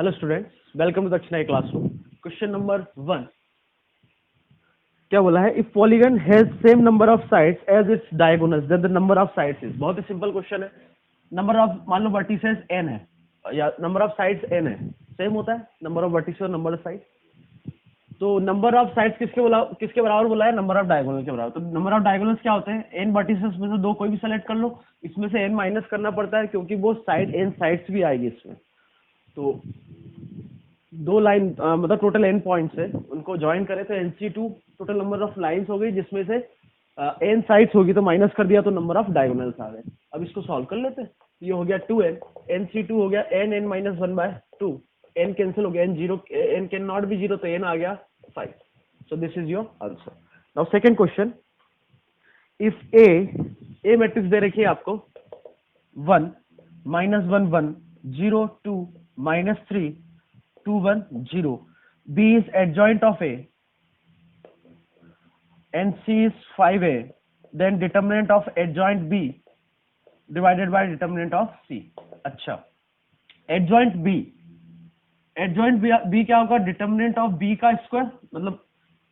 Hello students, welcome to Dakshinai classroom. Question number 1 क्या बोला है? If polygon has same number of sides as its diagonals then the number of sides is. बहुत ही simple question है। Number of, मान लो vertices n है या नंबर ऑफ साइड्स n है, सेम होता है नंबर ऑफ वर्टिसेस और नंबर ऑफ साइड। तो नंबर ऑफ साइड्स किसके बराबर बोला है? नंबर ऑफ डायगोनल के बराबर। तो नंबर ऑफ डायगोनल्स क्या होते हैं? n वर्टिसेस में से दो कोई भी सेलेक्ट कर लो, इसमें से n माइनस करना पड़ता है क्योंकि वो साइड n साइड्स भी आएगी इसमें। तो दो लाइन मतलब टोटल n पॉइंट्स है, उनको ज्वाइन करें तो NC2 total number of lines हो गई, जिसमें से n साइड्स होगी तो माइनस कर दिया तो नंबर ऑफ डायगोनल्स आ गए। अब इसको सॉल्व कर लेते हैं। ये हो गया 2n, NC2 हो गया n माइनस 1/2, n कैंसिल हो गया, n कैन नॉट बी 0 तो n आ गया 5। So this is your answer. Now second question, if a matrix दे रखी है आपको 1 -1 1 0 2 -3 2 1 0, B is adjoint of A and C is 5A, then determinant of adjoint B divided by determinant of C। अच्छा, adjoint B क्या होगा? Determinant of B का square, मतलब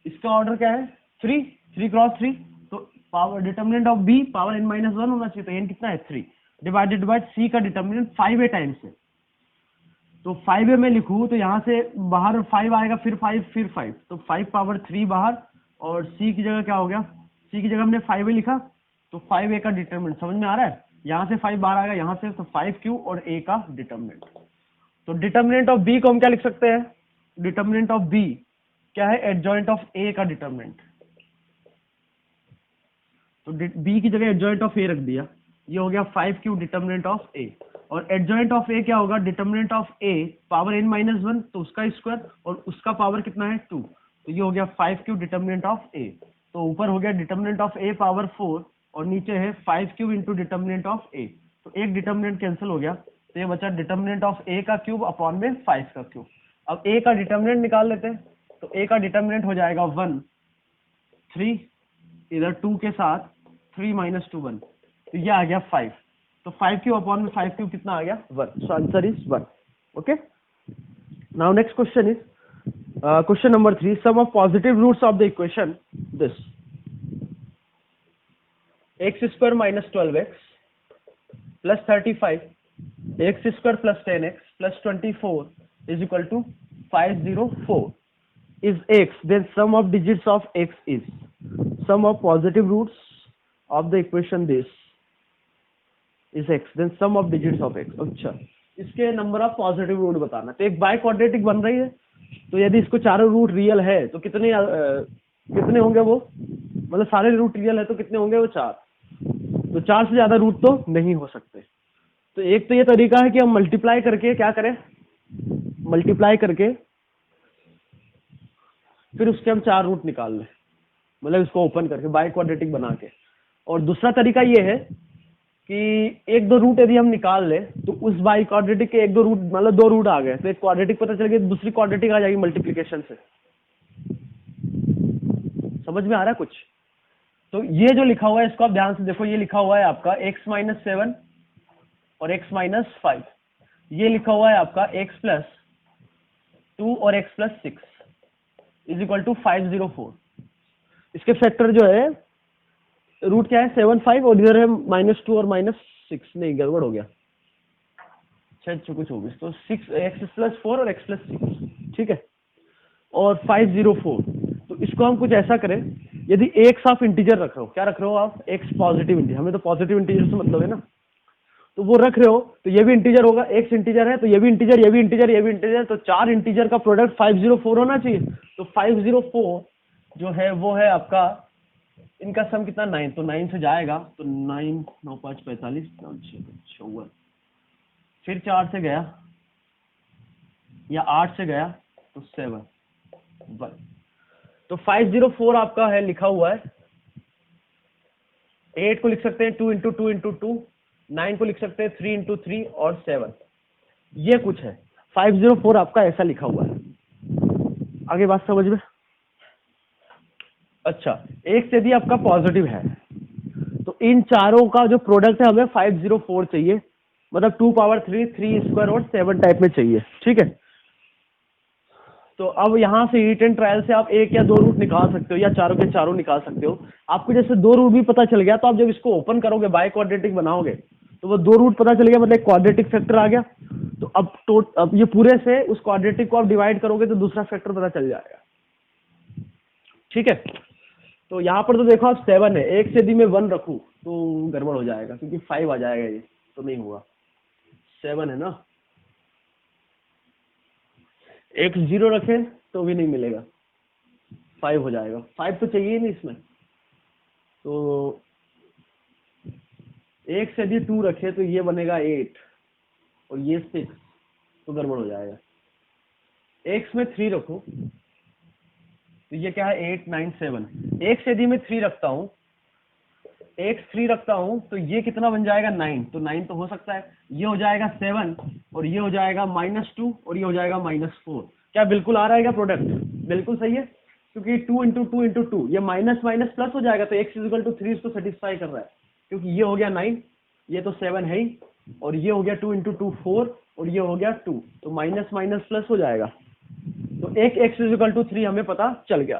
इसका ऑर्डर क्या है? 3 क्रॉस 3, तो power determinant of B power n-1 होना चाहिए, तो n कितना है? 3 डिवाइडेड बाय C का डिटर्मिनेंट 5A टाइम्स है। तो 5A में लिखूं तो यहाँ से बाहर 5 आएगा, फिर 5 फिर 5, तो 5 पावर 3 बाहर, और C की जगह क्या हो गया? C की जगह हमने 5A लिखा, तो 5A का डिटर्मिनेंट समझ में आ रहा है? यहाँ से 5 बाहर आएगा, यहाँ से तो 5Q और A का डिटर्मिनेंट। तो डिटर्मिनेंट ऑफ B को हम क्या लिख सकते हैं? डिटर्मिनेंट ऑफ B क्या है? एडजॉइंट ऑफ A का डिटर्मिनेंट। तो B की जगह एडजॉइंट ऑफ A रख दिया, ये हो गया 5Q डिटर्मिनेंट ऑफ A। और एडजॉइंट ऑफ A क्या होगा? Determinant of A power n-1 तो उसका स्क्वायर, और उसका पावर कितना है? 2, तो ये हो गया 5Q डिटर्मिनेंट ऑफ A। तो ऊपर हो गया डिटर्मिनेंट ऑफ A पावर 4 और नीचे है 5Q into determinant of A। तो एक डिटर्मिनेंट कैंसिल हो गया, तो ये बचा डिटर्मिनेंट ऑफ A का क्यूब अपॉन में 5 का क्यूब। अब A का डिटर्मिनेंट निकाल लेते हैं, तो A का डिटर्मिनेंट हो जाएगा 1 3, इधर 2 के साथ 3 - 2 1, तो ये आ गया 5। तो 5Q अपॉन में 5Q कितना आ गया? 1। So answer is 1। Okay, now next question is question number 3, sum of positive roots of the equation this x² - 12x plus 35 x² plus 10x plus 24 is equal to 504 is x, then sum of digits of x is sum of positive roots of the equation this is x, then sum of digits of x। अच्छा, इसके number of positive root बताना। तो एक by quadratic बन रही है, तो यदि इसको चारों रूट रियल है तो कितने होंगे वो? मतलब सारे रूट रियल है तो कितने होंगे वो? 4। तो 4 से ज्यादा रूट तो नहीं हो सकते। तो एक तो ये तरीका है कि हम मल्टीप्लाई करके क्या करें? मल्टीप्लाई करके फिर उसके हम 4 रूट निकाल लें, मतलब इसको ओपन करके बाय क्वाड्रेटिक बना के। और दूसरा तरीका ये है कि एक दो रूट यदि हम निकाल ले तो उस बाई क्वाड्रेटिक के एक दो रूट, मतलब 2 रूट आ गए तो एक क्वाड्रेटिक पता चल गया, दूसरी क्वाड्रेटिक आ जाएगी मल्टीप्लिकेशन से। समझ में आ रहा है कुछ? तो ये जो लिखा हुआ है इसको आप ध्यान से देखो, ये लिखा हुआ है आपका x - 7 और x - 5, ये लिखा हुआ है आपका x + 2 और x + 6 इज इक्वल टू 504। इसके फैक्टर जो है रूट क्या है? 7 5, और इधर है -2 और -6, नहीं गड़बड़ हो गया, 6 कुछ हो गया, तो 6 x + 4 और x + 6, ठीक है, और 504। तो इसको हम कुछ ऐसा करें, यदि एक्स ऑफ इंटीजर रख रहे हो, क्या रख रहे हो आप? एक्स पॉजिटिव इंटीजर, हमें तो पॉजिटिव इंटीजर से मतलब है ना, तो वो रख रहे हो तो ये भी इंटीजर होगा, एक्स इंटीजर है तो ये भी इंटीजर, ये भी इंटीजर, ये भी इंटीजर, तो 4 इंटीजर का प्रोडक्ट 504 होना चाहिए। तो 504 जो है वो है आपका, इनका सम कितना? 9, तो 9 से जाएगा तो 9 9 5 45 9 6 54, फिर 4 से गया या 8 से गया तो 7 1, तो 504 आपका है लिखा हुआ है। 8 को लिख सकते हैं 2 × 2 × 2, 9 को लिख सकते हैं 3 × 3 और 7, ये कुछ है। 504 आपका ऐसा लिखा हुआ है। आगे बात समझ में? अच्छा, एक यदि आपका पॉजिटिव है तो इन चारों का जो प्रोडक्ट है हमें 504 चाहिए, मतलब 2 पावर 3 3 स्क्वायर और 7 टाइप में चाहिए, ठीक है। तो अब यहाँ से हीट एंड ट्रायल से आप एक या दो रूट निकाल सकते हो या चारों के चारों निकाल सकते हो। आपको जैसे दो रूट भी पता चल गया तो आप जब इसको ओपन करोगे बाय क्वाड्रेटिक बनाओगे तो वो दो रूट पता चल गया, मतलब क्वाड्रेटिक फैक्टर आ गया। तो अब ये पूरे से उस क्वाड्रेटिक को आप डिवाइड करोगे तो दूसरा फैक्टर पता चल जाएगा। ठीक है, तो यहाँ पर तो देखो आप 7 है, एक से यदि मैं 1 रखूँ तो गड़बड़ हो जाएगा क्योंकि 5 आ जाएगा, ये तो नहीं होगा। 7 है ना, एक 0 रखें तो भी नहीं मिलेगा, 5 हो जाएगा। 5 तो चाहिए ही नहीं इसमें। तो एक से यदि 2 रखे तो ये बनेगा 8 और ये 6, तो गड़बड़ हो जाएगा। एक्स में 3 रखो तो ये क्या है 8 9 7। एक से यदि मैं 3 रखता हूँ, एक्स 3 रखता हूँ तो ये कितना बन जाएगा 9, तो 9 तो हो सकता है। ये हो जाएगा 7 और ये हो जाएगा -2 और ये हो जाएगा -4। क्या बिल्कुल आ रहा है क्या प्रोडक्ट? बिल्कुल सही है, क्योंकि 2 इंटू 2 इंटू 2 ये माइनस माइनस प्लस हो जाएगा, तो एक्स इजिकल टू 3 इसको सेटिस्फाई कर रहा है, क्योंकि ये हो गया 9, ये तो 7 है ही, और ये हो गया 2 इंटू 2 4 और ये हो गया 2, तो माइनस माइनस प्लस हो जाएगा। तो एक एक्स इजिकल टू 3 हमें पता चल गया।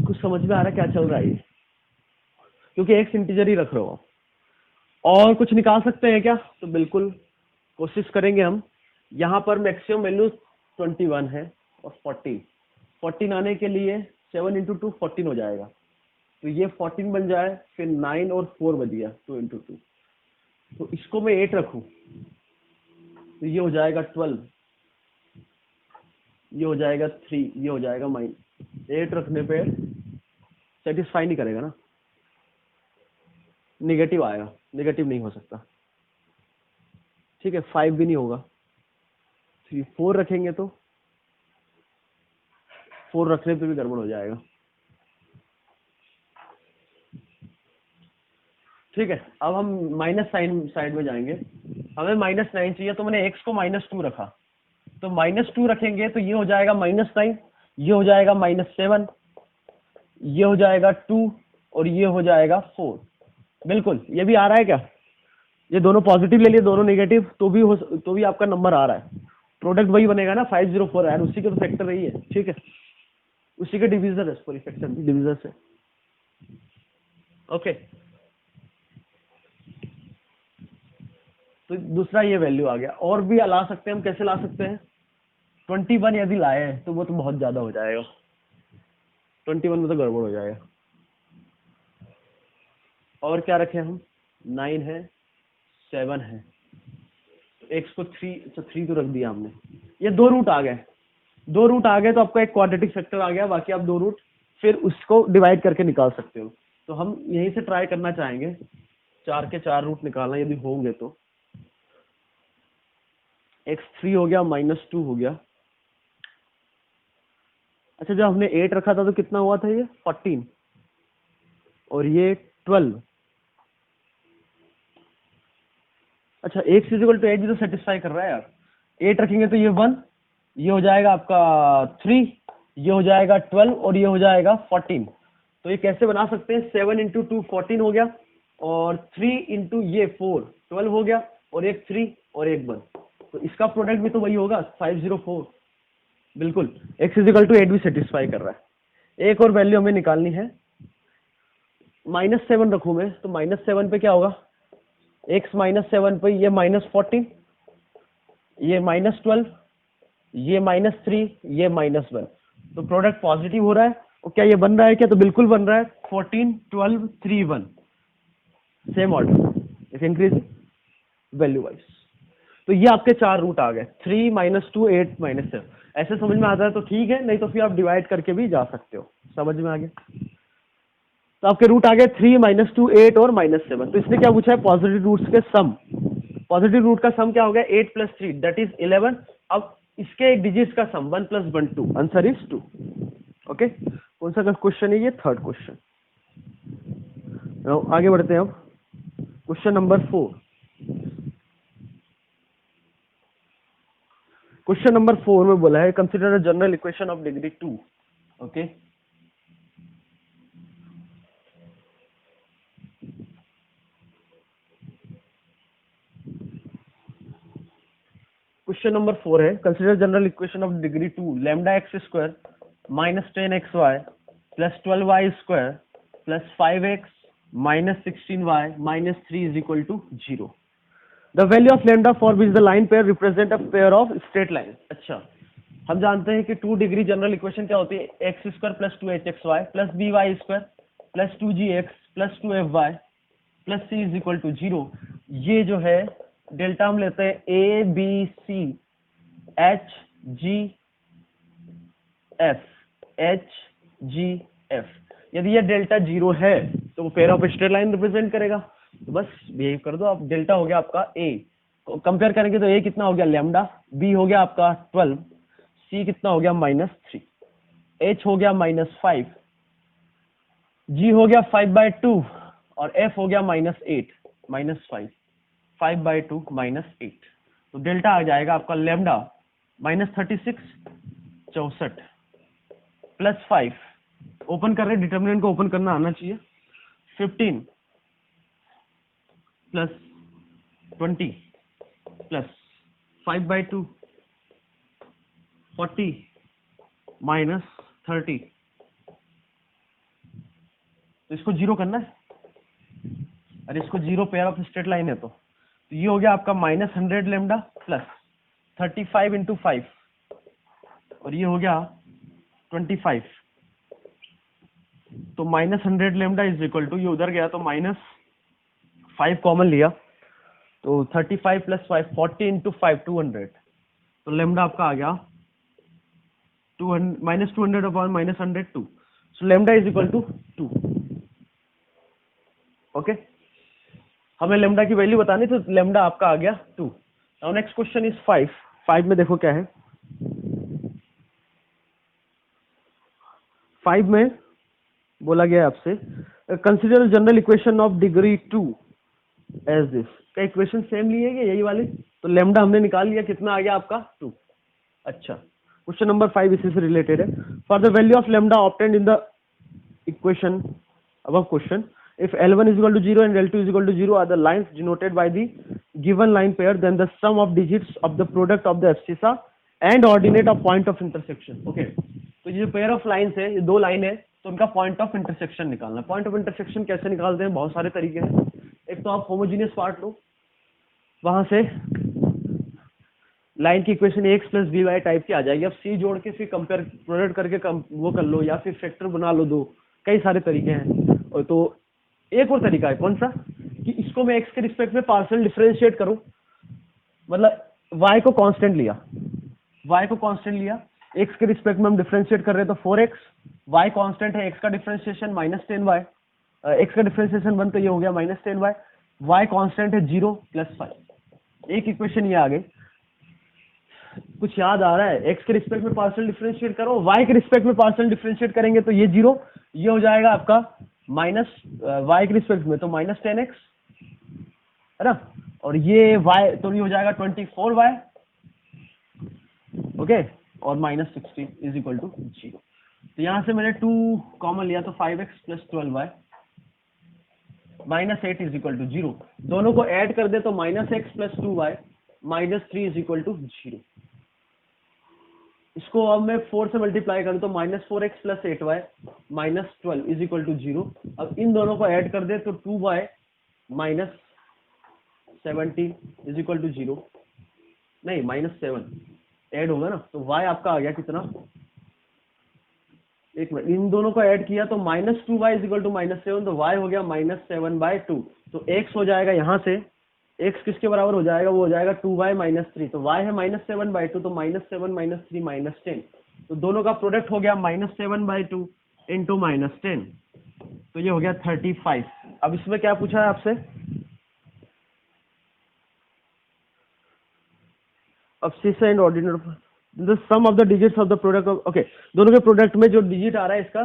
कुछ समझ में आ रहा है क्या चल रहा है? क्योंकि एक्स इंटीजर ही रख रहे हो। और कुछ निकाल सकते हैं क्या? तो बिल्कुल कोशिश करेंगे हम। यहाँ पर मैक्सिमम वैल्यू 21 है और 14 आने के लिए 7 इंटू 2 14 हो जाएगा, तो ये 14 बन जाए, फिर 9 और 4 बच गया 2 इंटू 2। तो इसको मैं 8 रखूं तो ये हो जाएगा 12, ये हो जाएगा 3, ये हो जाएगा -8 रखने पे सेटिस्फाई नहीं करेगा ना, निगेटिव आएगा, निगेटिव नहीं हो सकता। ठीक है, 5 भी नहीं होगा। 4 रखेंगे तो 4 रखने पे भी गड़बड़ हो जाएगा। ठीक है, अब हम माइनस साइन साइड में जाएंगे। हमें -9 चाहिए, तो मैंने x को -2 रखा, तो -2 रखेंगे तो ये हो जाएगा -9, ये हो जाएगा -7, ये हो जाएगा 2 और ये हो जाएगा 4। बिल्कुल, ये भी आ रहा है क्या? ये दोनों पॉजिटिव ले लिए, दोनों नेगेटिव, तो भी आपका नंबर आ रहा है। प्रोडक्ट वही बनेगा ना 504 यार, उसी के तो फैक्टर रही है। ठीक है, उसी के डिविजन है, सॉरी फैक्टर डिविजन से। ओके, तो दूसरा ये वैल्यू आ गया। और भी ला सकते हैं हम, कैसे ला सकते हैं? 21 यदि लाए तो वो तो बहुत ज्यादा हो जाएगा, 21 में तो गड़बड़ हो जाएगा। और क्या रखें हम? 9 है, 7 है, एक्स को 3 तो रख दिया हमने। ये दो रूट आ गए, दो रूट आ गए तो आपका एक क्वाड्रेटिक फैक्टर आ गया, बाकी आप दो रूट फिर उसको डिवाइड करके निकाल सकते हो। तो हम यहीं से ट्राई करना चाहेंगे 4 के 4 रूट निकालना, यदि होंगे तो। x3 हो गया, -2 हो गया। अच्छा, जब हमने 8 रखा था तो कितना हुआ था? ये 14 और ये 12। अच्छा, x इजिकल टू 8 भी तो सेटिस्फाई कर रहा है यार। 8 रखेंगे तो ये 1, ये हो जाएगा आपका 3, ये हो जाएगा 12 और ये हो जाएगा 14। तो ये कैसे बना सकते हैं? 7 इंटू 2 14 हो गया, और 3 इंटू ये 4 12 हो गया, और एक 3 और एक 1, तो इसका प्रोडक्ट भी तो वही होगा 504। बिल्कुल, x इजिकल टू 8 भी सेटिस्फाई कर रहा है। एक और वैल्यू हमें निकालनी है। -7 रखूं मैं तो -7 पे क्या होगा? x -7 पे ये -14, ये -12, ये -3, ये -1, तो प्रोडक्ट पॉजिटिव हो रहा है। और क्या ये बन रहा है क्या? तो बिल्कुल बन रहा है। 14 12 3 1, same order, if increase value wise. तो ये आपके 4 रूट आ गए, 3 -2 8 -7। ऐसे समझ में आता है तो ठीक है, नहीं तो फिर आप डिवाइड करके भी जा सकते हो। समझ में आ गया? तो आपके रूट आ गए 3 -2 8 और -7। तो इसने क्या पूछा है? पॉजिटिव रूट्स के सम। पॉजिटिव रूट का सम क्या हो गया? 8 + 3 दैट इज 11। अब इसके एक डिजिट का सम 1 + 1 2, आंसर इज 2। ओके, कौन सा क्वेश्चन है ये? Third question. आगे बढ़ते हैं अब। Question number 4। क्वेश्चन नंबर 4 में बोला है consider a general equation of degree 2। Okay, question number 4 है, consider general equation of degree 2 lambda X square minus 10xy plus 12y square plus 5x minus 16y minus 3 is equal to 0। The value of lambda for which the line pair represent a pair of straight line. अच्छा, हम जानते हैं कि 2 degree general equation क्या होती है, X square plus 2hxy plus by square plus 2gx plus 2fy plus c is equal to 0। ये जो है डेल्टा हम लेते हैं A B C H G F, H G F. यदि ये डेल्टा 0 है तो वो pair of straight line represent करेगा। तो बस बिहेव कर दो आप। डेल्टा हो गया आपका ए, कंपेयर करेंगे तो ए कितना हो गया लैम्डा, बी हो गया आपका 12, सी कितना हो गया -3, एच हो गया -5, जी हो गया 5/2 और एफ हो गया -8, -5, 5/2 -8। तो डेल्टा आ जाएगा आपका लैम्डा -36, 64 प्लस 5, ओपन कर रहे, डिटर्मिनेंट को ओपन करना आना चाहिए, 15 प्लस 20 प्लस 5/2 40 -30। तो इसको 0 करना है, अरे इसको 0 पेयर ऑफ स्ट्रेट लाइन है तो ये हो गया आपका -100 लैम्डा प्लस 35 इंटू 5 और ये हो गया 25। तो -100 लैम्डा इज इक्वल टू, ये उधर गया तो -5 कॉमन लिया तो 35 प्लस 5 40 इंटू 5 200। तो लैम्डा आपका आ गया 200 -200 upon -100 2। So lambda is equal to 2। Okay, हमें लैम्डा की वैल्यू बतानी, तो लैम्डा आपका आ गया 2। नाउ नेक्स्ट क्वेश्चन इज 5 में देखो क्या है। 5 में बोला गया आपसे consider general equation of degree 2 as this. क्या इक्वेशन सेम ली है यही वाली? तो लैम्डा हमने निकाल लिया, कितना आ गया आपका 2। अच्छा, क्वेश्चन नंबर 5 इसी से रिलेटेड है। For the value of lambda obtained in the equation above question, if L1 is equal to 0 and L2 is equal to 0 are the lines denoted by the given line pair, then the sum of digits of the product of the abscissa and ordinate of point of intersection. Okay, तो ये pair of lines है, ये 2 line है, तो उनका point of intersection निकालना। Point of intersection कैसे निकालते हैं, बहुत सारे तरीके हैं। एक तो आप होमोजीनियस पार्ट लो, वहां से लाइन की equation X plus B Y type की आ जाएगी। अब सी जोड़ के फिर कंपेयर प्रोडक्ट करके वो कर लो, या फिर फैक्टर बना लो, 2 कई सारे तरीके हैं। और तो एक और तरीका है, कौन सा, कि इसको मैं एक्स के रिस्पेक्ट में पार्शियल डिफरेंशिएट करूं, मतलब वाई को कांस्टेंट लिया, एक्स के रिस्पेक्ट में हम डिफरेंशिएट कर रहे हैं तो 4x, वाई कांस्टेंट है, एक्स का डिफरेंशिएशन -10y, एक्स का डिफरेंशिएशन 1 तो ये हो गया -10y, वाई कांस्टेंट है 0 प्लस 5। एक इक्वेशन ये आ गई। कुछ याद आ रहा है? एक्स के रिस्पेक्ट में पार्शियल डिफरेंशिएट करो, वाई के रिस्पेक्ट में पार्शियल डिफरेंशिएट करेंगे तो ये 0, ये हो जाएगा आपका माइनस वाई के रिस्पेक्ट में तो -10x है ना, और ये y तो ये हो जाएगा 24y, ओके, और -16 इज इक्वल टू 0। तो यहां से मैंने 2 कॉमन लिया तो 5x plus 12y -8 is equal to 0। दोनों को ऐड कर दे तो -x plus 2y -3 is equal to 0। इसको अब मैं 4 से मल्टीप्लाई करूं तो -4x plus 8y -12 is equal to 0। अब इन दोनों को ऐड कर दे तो 2y -17 इज इक्वल टू 0, नहीं -7 ऐड होगा ना, तो y आपका आ गया कितना, एक मिनट, इन दोनों को ऐड किया तो -2y इज इक्वल टू -7, तो y हो गया -7/2। तो x हो जाएगा यहाँ से, x किसके बराबर हो जाएगा, वो हो जाएगा 2y -3, तो y है -7/2, तो -7 -3 -10, तो दोनों का प्रोडक्ट हो गया -7/2 इंटू -10, तो ये हो गया 35। अब इसमें क्या पूछा है आपसे, abscissa and ordinate the sum of the digits of the product of, okay, दोनों के प्रोडक्ट में जो डिजिट आ रहा है इसका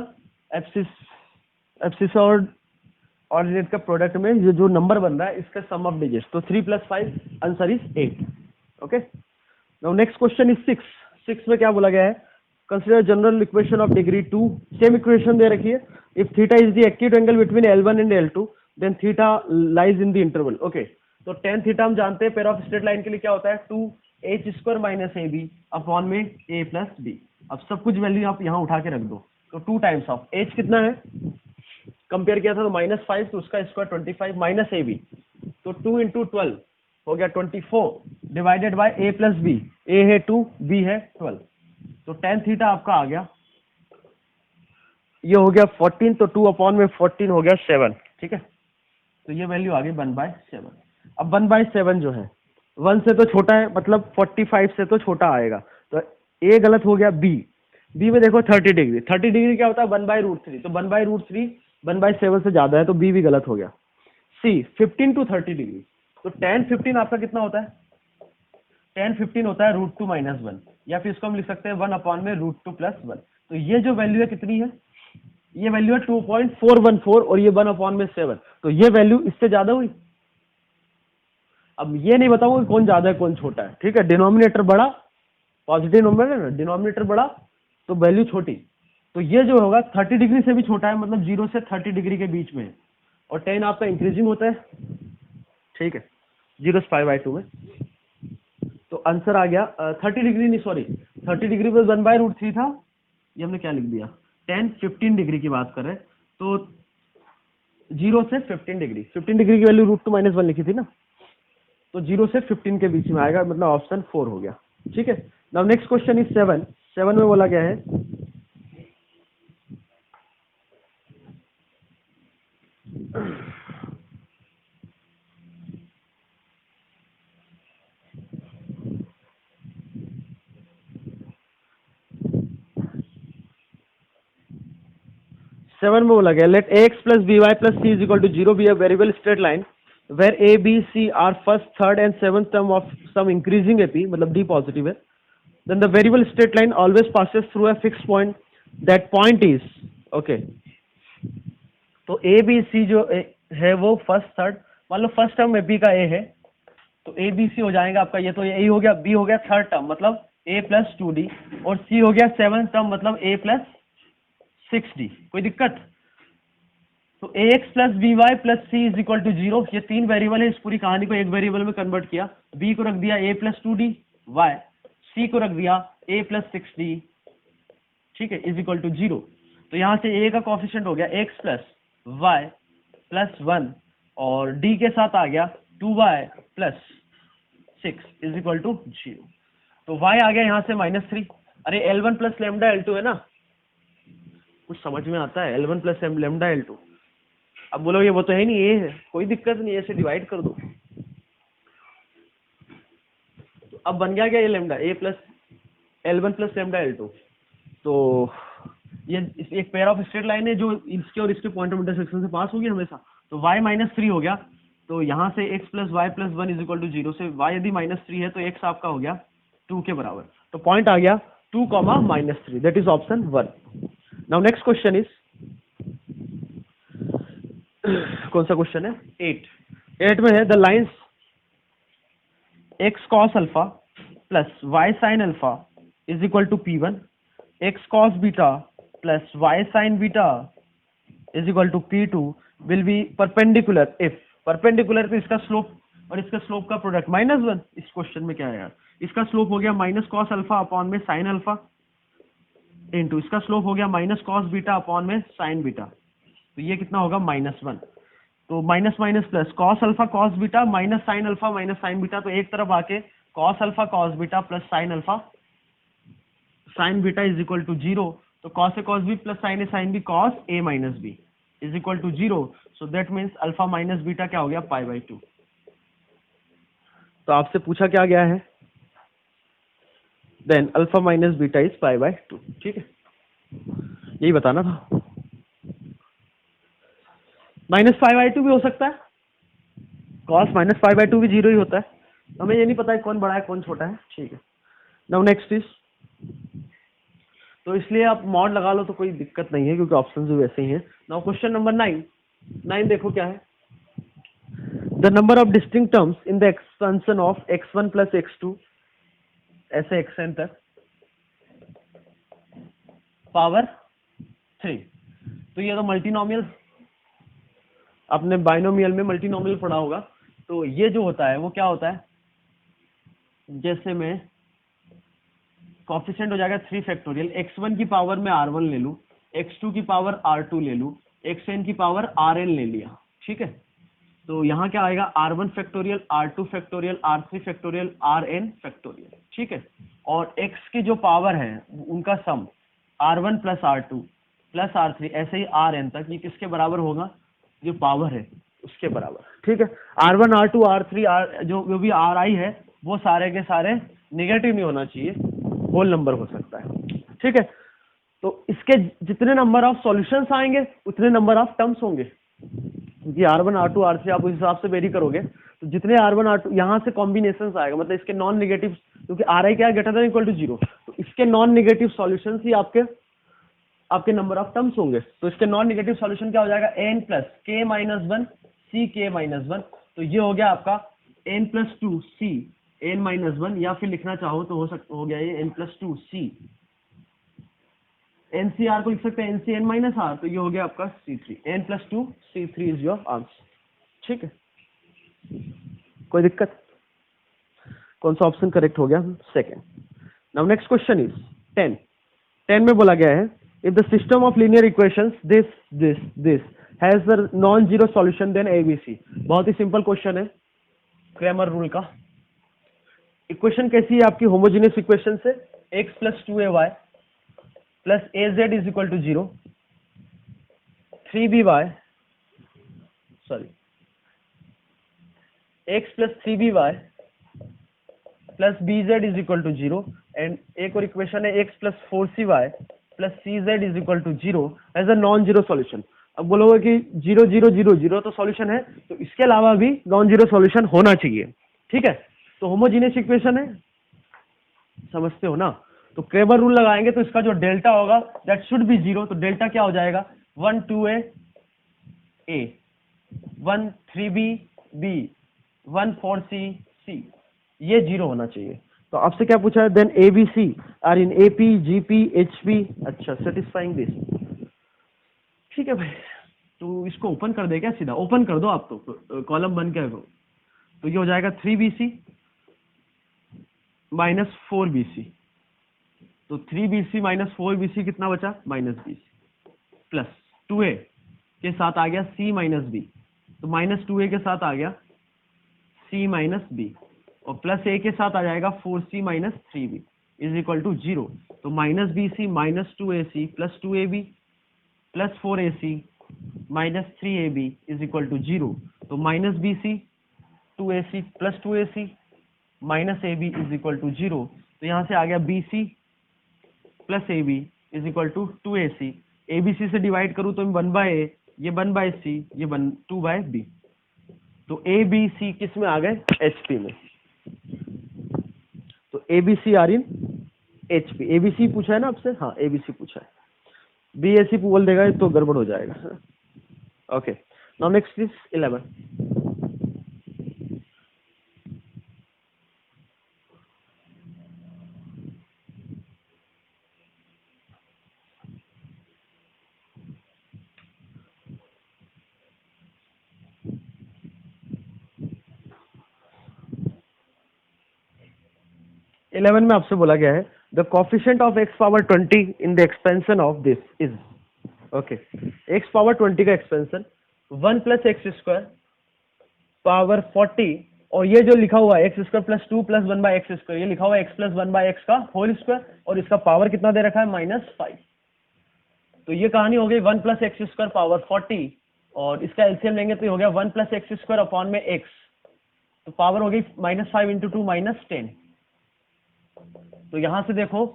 एब्सिसा और ऑर्डिनेट का प्रोडक्ट में ये जो नंबर बन रहा है इसका सम ऑफ डिजिट्स, तो 3 + 5 answer is 8। Okay, now next question is 6 में क्या बोला गया है, consider general equation of degree 2। Same equation दे रखी है, if theta is the acute angle between L1 and L2 then theta lies in the interval. Okay, तो tan theta हम जानते हैं पेयर ऑफ स्ट्रेट लाइन के लिए क्या होता है, 2 H square minus A B upon में ए प्लस बी। अब सब कुछ वैल्यू आप यहाँ उठा के रख दो, तो 2 टाइम्स ऑफ एच कितना है, कंपेयर किया था तो -5, तो उसका स्क्वायर 25 माइनस ए बी, तो 2 इंटू 12 हो गया 24 divided by A plus B, A है 2, बी है 12, तो tan थीटा आपका आ गया, ये हो गया 14, तो 2 अपॉन में 14 हो गया 7, ठीक है। तो ये वैल्यू आ गई 1/7। अब 1/7 जो है 1 से तो छोटा है, मतलब 45 से तो छोटा आएगा, तो ए गलत हो गया, बी में देखो 30 डिग्री, 30 डिग्री क्या होता है 1/√3, तो 1/√3 1/7 से ज्यादा है, तो बी भी गलत हो गया। सी 15 to 30 डिग्री, तो tan 15 आपका कितना होता है, tan 15 होता है √2 - 1, या फिर इसको हम लिख सकते हैं 1 अपॉन में √2 + 1। तो ये जो वैल्यू है कितनी है, ये वैल्यू है 2.414 और ये 1 अपॉन में 7, तो ये वैल्यू इससे ज्यादा हुई। अब ये नहीं बताऊंगा कौन ज्यादा है कौन छोटा है, ठीक है। डिनोमिनेटर बड़ा, पॉजिटिव नंबर है ना, डिनोमिनेटर बड़ा तो वैल्यू छोटी, तो ये जो होगा 30 डिग्री से भी छोटा है, मतलब 0 से 30 डिग्री के बीच में है, और tan आपका इंक्रीजिंग होता है, ठीक है, 0 से 5/2 में। तो आंसर आ गया 30 डिग्री नहीं, सॉरी 30 डिग्री पर 1/√3 था, ये हमने क्या लिख दिया, tan 15 डिग्री की बात कर रहे हैं, तो 0 से 15 डिग्री, 15 डिग्री की वैल्यू √2 - 1 लिखी थी ना, तो 0 से 15 के बीच में आएगा, मतलब ऑप्शन 4 हो गया, ठीक है। नाउ नेक्स्ट क्वेश्चन इज 7 में बोला गया है, सेवन में बोला गया let ax plus B Y plus C is equal to 0 be a variable straight line where A B C are first third and seventh term of some increasing AP, मतलब D positive है, then the variable straight line always passes through a fix point, that point is, okay. तो A B सी जो है वो first third, मान लो first term AP का ए है, तो ए बी सी हो जाएगा आपका, ये तो ए हो गया, बी हो गया थर्ड टर्म मतलब ए प्लस 2d, और सी हो गया सेवंथ टर्म मतलब ए प्लस 6d। कोई दिक्कत, तो A X plus B Y plus C is equal to 0, ये 3 वेरिएबल है, इस पूरी कहानी को एक वेरिएबल में कन्वर्ट किया, बी को रख दिया ए प्लस 2d वाई, सी को रख दिया ए प्लस 6d, ठीक है, इज इक्वल टू 0। तो यहां से ए का कॉफिशिएंट हो गया एक्स प्लस वाई प्लस 1, और डी के साथ आ गया 2y plus 6 is equal to 0। तो y आ गया यहाँ से -3, अरे L1 प्लस लेमडा L2 है ना, कुछ समझ में आता है, L1 प्लस लेमडा L2। अब बोलोगे वो तो है नहीं, ए है, कोई दिक्कत नहीं, ऐसे डिवाइड कर दो, तो अब बन गया क्या ये lambda, A plus L1 plus lambda L2। तो ये एक पेयर ऑफ स्ट्रेट लाइन है जो इसके और इसके पॉइंट ऑफ इंटरसेक्शन से पास होगी हमेशा, तो y -3 हो गया, तो यहाँ से x plus Y plus 1 is equal to 0 से y यदि -3 है तो x आपका हो गया 2 के बराबर, तो पॉइंट आ गया 2, -3, that is option 1। Now next question is, कौन सा क्वेश्चन है, 8 में है the lines x cos alpha plus y sin alpha is equal to P1, x cos beta plus y sin beta is equal to P2 will be perpendicular if, perpendicular तो इसका slope और इसका slope का product -1, इस question में क्या है यार, इसका स्लोप हो गया -cos अल्फा अपॉन में sin अल्फा इंटू इसका स्लोप हो गया -cos बीटा अपॉन में sin बीटा, तो ये कितना होगा -1, तो minus minus plus cos alpha cos beta minus sine alpha minus sine beta, तो एक तरफ आके cos alpha cos beta plus sine alpha sine beta is equal to 0, तो cos A cos B plus sine A sine B cos A minus B is equal to 0, so that means alpha minus beta क्या हो गया π/2। तो आपसे पूछा क्या गया है, then alpha minus beta is π/2, ठीक है, यही बताना था। -π/2 भी हो सकता है, cos -π/2 भी 0 ही होता है, हमें ये नहीं पता है कौन बड़ा है कौन छोटा है, ठीक है। नाउ नेक्स्ट इज, तो इसलिए आप मॉड लगा लो तो कोई दिक्कत नहीं है क्योंकि ऑप्शन भी वैसे ही हैं। नाउ क्वेश्चन नंबर 9 देखो क्या है, the number of distinct terms in the expansion of x1 plus x2 ऐसे xn तक पावर 3, तो ये तो मल्टीनोमियल, आपने बाइनोमियल में मल्टीनोमियल पढ़ा होगा, तो ये जो होता है वो क्या होता है, जैसे मैं कॉफिशिएंट हो जाएगा 3 फैक्टोरियल, x1 की पावर में r1 ले लूं, x2 की पावर r2 ले लूं, xn की पावर rn ले लिया, ठीक है। तो यहाँ क्या आएगा, r1 factorial, r2 factorial, r3 factorial, rn factorial, ठीक है। और x की जो पावर है उनका सम r1 plus r2 plus r3 ऐसे ही rn तक, ये किसके बराबर होगा, जो पावर है उसके बराबर, ठीक है। r1 r2 r3 जो भी ri है वो सारे के सारे नेगेटिव नहीं होना चाहिए, होल नंबर हो सकता है, ठीक है। तो इसके जितने नंबर ऑफ सॉल्यूशंस आएंगे उतने नंबर ऑफ टर्म्स होंगे, क्योंकि r1 r2 r3 आप उस हिसाब से वेरी करोगे, तो जितने r1 r2 यहाँ से कॉम्बिनेशन आएगा, मतलब इसके नॉन नेगेटिव, क्योंकि ri क्या है, ग्रेटर देन इक्वल टू 0, तो इसके नॉन नेगेटिव सॉल्यूशंस ही आपके नंबर ऑफ टर्म्स होंगे। तो इसके नॉन नेगेटिव सॉल्यूशन क्या हो जाएगा, n प्लस k माइनस 1 सी के माइनस 1, तो ये हो गया आपका n प्लस 2 सी n माइनस 1, या फिर लिखना चाहो तो हो गया ये n प्लस 2 सी NCR को लिख सकते हैं NCN माइनस R, तो ये हो गया आपका C3, n plus 2 C3 is your answer, ठीक है। कोई दिक्कत, कौन सा ऑप्शन करेक्ट हो गया, second. Now next question is 10 में बोला गया है, if the system of linear equations this has the non zero solution then ABC। बहुत ही सिंपल क्वेश्चन है, क्रैमर रूल का। इक्वेशन कैसी है आपकी, होमोजेनियस इक्वेशन से x plus 2ay plus az is equal to 0, 3by x plus 3by plus bz is equal to 0, and एक और इक्वेशन है x plus 4cy plus cz is equal to 0 as a non zero solution. अब बोलोगे कि 0 0 0 0 तो solution है, तो इसके अलावा भी नॉन जीरो सॉल्यूशन होना चाहिए, ठीक है। तो होमोजेनियस इक्वेशन है, समझते हो ना। तो क्रैमर रूल लगाएंगे तो इसका जो डेल्टा होगा दैट शुड बी 0, तो डेल्टा क्या हो जाएगा, 1 2a 1 3b b 1 4c ये 0 होना चाहिए। तो आपसे क्या पूछा है, then ABC are in AP GP HP, अच्छा सेटिस्फाइंग दिस, ठीक है भाई। तो इसको ओपन कर दे क्या, सीधा ओपन कर दो आप, तो कॉलम बन के रखो, तो ये हो जाएगा 3BC माइनस 4BC, तो 3BC माइनस 4BC कितना बचा, माइनस BC, प्लस 2a के साथ आ गया C माइनस B, तो माइनस 2a के साथ आ गया C माइनस B, और प्लस a के साथ आ जाएगा 4C minus 3b is equal to 0, तो minus BC minus 2AC plus 2AB plus 4AC minus 3AB is equal to 0, तो minus BC 2AC plus 2AC minus AB is equal to 0, तो यहाँ से आ गया BC plus AB is equal to 2AC, ABC से divide करूँ तो 1/a, ये 1/c, ये 2/b, तो ABC किस में आ गए, HP में, तो ABC are in HP। ABC पूछा है ना आपसे, हाँ ABC पूछा है, BAC बोल देगा तो गड़बड़ हो जाएगा, okay. Now next is 11। Eleven में आपसे बोला गया है the coefficient of x power 20 in the expansion of this is, okay, x power 20 का expansion 1 plus x square power 40, और ये जो लिखा हुआ है X square plus 2 plus 1/x square, ये लिखा हुआ है x प्लस 1/x का होल स्क्वायर, और इसका पावर कितना दे रखा है, -5। तो ये कहानी हो गई 1 प्लस एक्स स्क्वायर पावर 40, और इसका एलसीएम लेंगे तो ये हो गया 1 प्लस एक्स स्क्वायर अपॉन में x, तो पावर हो गई -5 इंटू 2 -10। तो यहां से देखो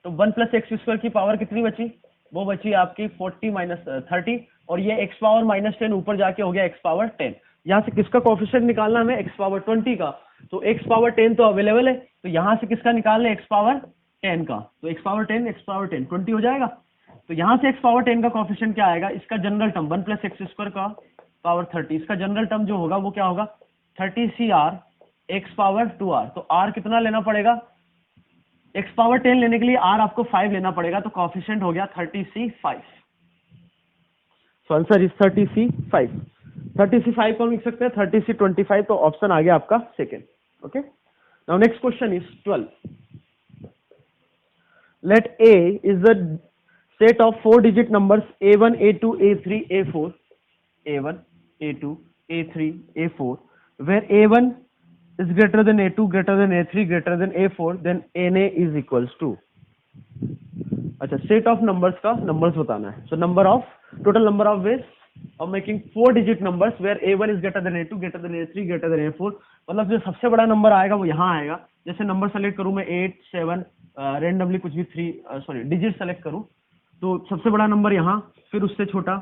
तो 1 प्लस एक्स स्क्वायर की पावर कितनी बची, वो बची आपकी 40 माइनस 30, और ये x पावर -10 ऊपर जाके हो गया x पावर 10। यहाँ से किसका कोफिशिएंट निकालना हमें, x पावर 20 का, तो x पावर 10 तो अवेलेबल है, तो यहाँ से किसका निकालना है, x पावर 10 का, तो x पावर 10 x पावर 10 20 हो जाएगा। तो यहाँ से x पावर 10 का कोफिशिएंट क्या आएगा, इसका general term 1 plus x square का पावर 30, इसका जनरल टर्म जो होगा वो क्या होगा, 30CR x पावर 2R, तो R कितना लेना पड़ेगा, x पावर 10 लेने के लिए R आपको 5 लेना पड़ेगा, तो कोफिशिएंट हो गया 30C5। So answer is 30C5 को लिख सकते हैं 30C25, तो ऑप्शन आ गया आपका second, okay. Now next question is 12. Let A is the set of 4-digit numbers A1, A2, A3, A4, A1, A2, A3, A4, where A1 is greater than A2, greater than A3, greater than A4, then NA is equals to. अच्छा, set of numbers का numbers बताना है. So number of total number of ways of making 4-digit numbers where A1 is greater than A2, greater than A3, greater than A4. मतलब जो सबसे बड़ा number आएगा वो यहाँ आएगा. जैसे नंबर सेलेक्ट करूं मैं 8, 7, रेंडमली कुछ भी 3 डिजिट सेलेक्ट करूं तो सबसे बड़ा नंबर यहाँ, फिर उससे छोटा,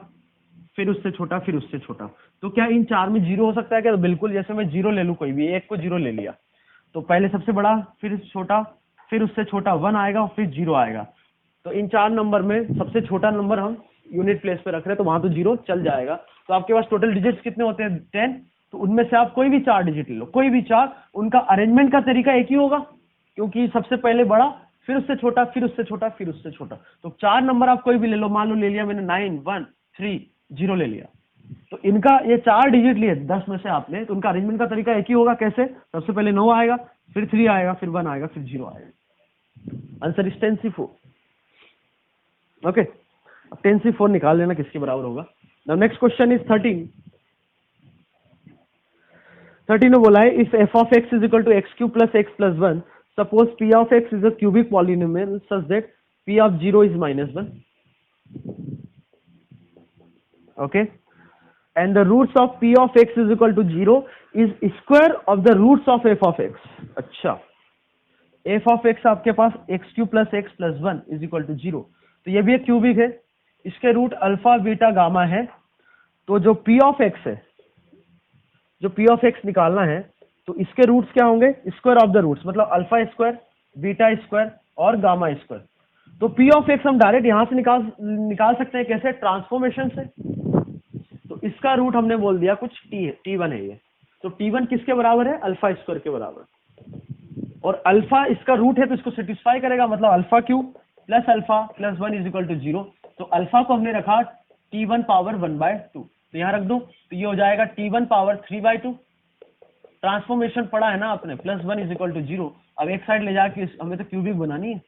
फिर उससे छोटा, फिर उससे छोटा. तो क्या इन चार में जीरो हो सकता है क्या? तो बिल्कुल. जैसे मैं जीरो ले लूं, कोई भी एक को जीरो ले लिया तो पहले सबसे बड़ा, फिर छोटा, फिर उससे छोटा 1 आएगा और फिर जीरो आएगा. तो इन चार नंबर में सबसे छोटा नंबर हम यूनिट प्लेस पे रख रहे हैं तो वहां तो जीरो चल जाएगा. तो आपके पास टोटल डिजिट्स कितने होते हैं? 10. तो उनमें से आप कोई भी 4 डिजिट ले लो, कोई भी 4. उनका अरेंजमेंट का तरीका एक ही होगा क्योंकि सबसे पहले बड़ा, फिर उससे छोटा, फिर उससे छोटा, फिर उससे छोटा. तो 4 नंबर आप कोई भी ले लो. मान लो ले लिया मैंने 9, 1, 3, 0 ले लिया. तो इनका ये 4 डिजिट लिए 10 में से आपने, तो उनका अरेंजमेंट का तरीका एक ही होगा. कैसे? सबसे पहले 9 आएगा, फिर 3 आएगा, फिर 1 आएगा, फिर 0 आएगा. Answer is 10C4. ओके, अब 10C4 निकाल लेना किसके बराबर होगा. Now next question is 13. 13 में बोला है if f of x is equal to x cube plus x plus 1, suppose p of x is a cubic polynomial such that p of 0 is -1. Okay, and the roots of p of x is equal to 0 is square of the roots of f of x. अच्छा, f of x आपके पास x cube plus x plus 1 is equal to 0. तो ये भी एक cubic है, इसके root alpha beta gamma है. तो जो p of x है, जो p of x निकालना है, तो इसके रूट्स क्या होंगे? स्क्वायर ऑफ द रूट्स, मतलब अल्फा स्क्वायर, बीटा स्क्वायर और गामा स्क्वायर. तो p of x हम डायरेक्ट यहां से निकाल सकते हैं. कैसे? ट्रांसफॉर्मेशन से. तो इसका रूट हमने बोल दिया कुछ t1 है ये. तो t1 किसके बराबर है? अल्फा स्क्वायर के बराबर. और अल्फा इसका रूट है तो इसको सेटिस्फाई करेगा, मतलब alpha cube plus alpha plus 1 is equal to 0. तो अल्फा को हमने रखा t1 पावर 1/2. तो यहाँ रख दो, तो ये हो जाएगा t1 पावर 3/2. ट्रांसफॉर्मेशन पढ़ा है ना आपने, प्लस 1 इज इक्वल टू 0. अब एक साइड ले जाके हमें तो क्यूबिक बनानी है,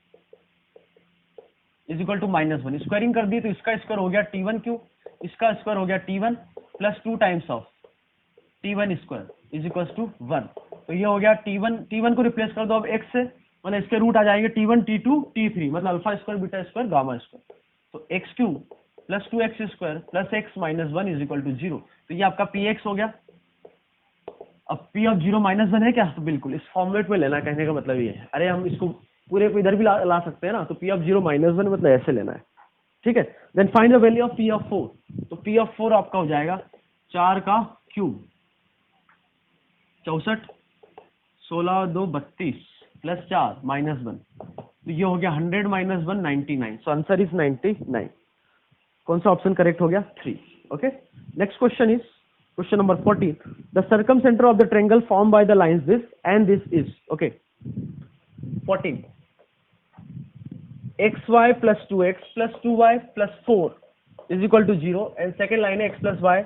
इज इक्वल टू -1. स्क्वायरिंग कर दी तो इसका स्क्वायर हो गया t1 क्यूब, इसका स्क्वायर हो गया t1 plus 2 times of t1 square is equal to 1. तो ये हो गया t1 को रिप्लेस कर दो अब x से, मतलब इसके रूट आ जाएंगे t1, t2, t3, मतलब alpha square, beta square, gamma square. तो x cube plus 2x square plus x minus 1 is equal to 0. तो ये आपका px हो गया. अब p ऑफ 0 -1 है क्या? तो बिल्कुल इस फॉर्मेट में लेना. कहने का मतलब ये है, अरे हम इसको पूरे को इधर भी ला सकते हैं ना. तो p ऑफ 0 -1 मतलब ऐसे लेना है. ठीक है. Then find the value of p of 4. तो p ऑफ 4 आपका हो जाएगा 4 का क्यूब, 64, 16 2 32 प्लस 4 -1. तो ये हो गया 100 -1 99. सो आंसर इज 99. कौन सा ऑप्शन करेक्ट हो गया? 3. Okay, next question is question number 14. The circum centre of the triangle form by the lines this and this is. Okay, 14 xy plus 2x plus 2y plus 4 is equal to 0 and second line है x plus y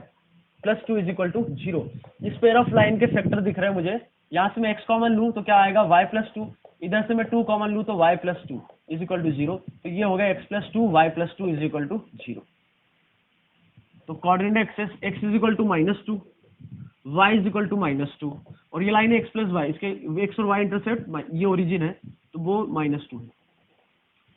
plus 2 is equal to 0. इस pair of line के factor दिख रहे हैं मुझे. यहाँ से मैं x कॉमन लूँ तो क्या आएगा? y plus 2. इधर से मैं 2 कॉमन लूँ तो y plus 2 is equal to 0. तो ये हो गया x plus 2 y plus 2 is equal to 0. तो coordinate axes x is equal to -2, y is equal to -2 और ये लाइन है x plus y. इसके x और y इंटरसेप्ट, ये ओरिजिन है तो वो -2 है.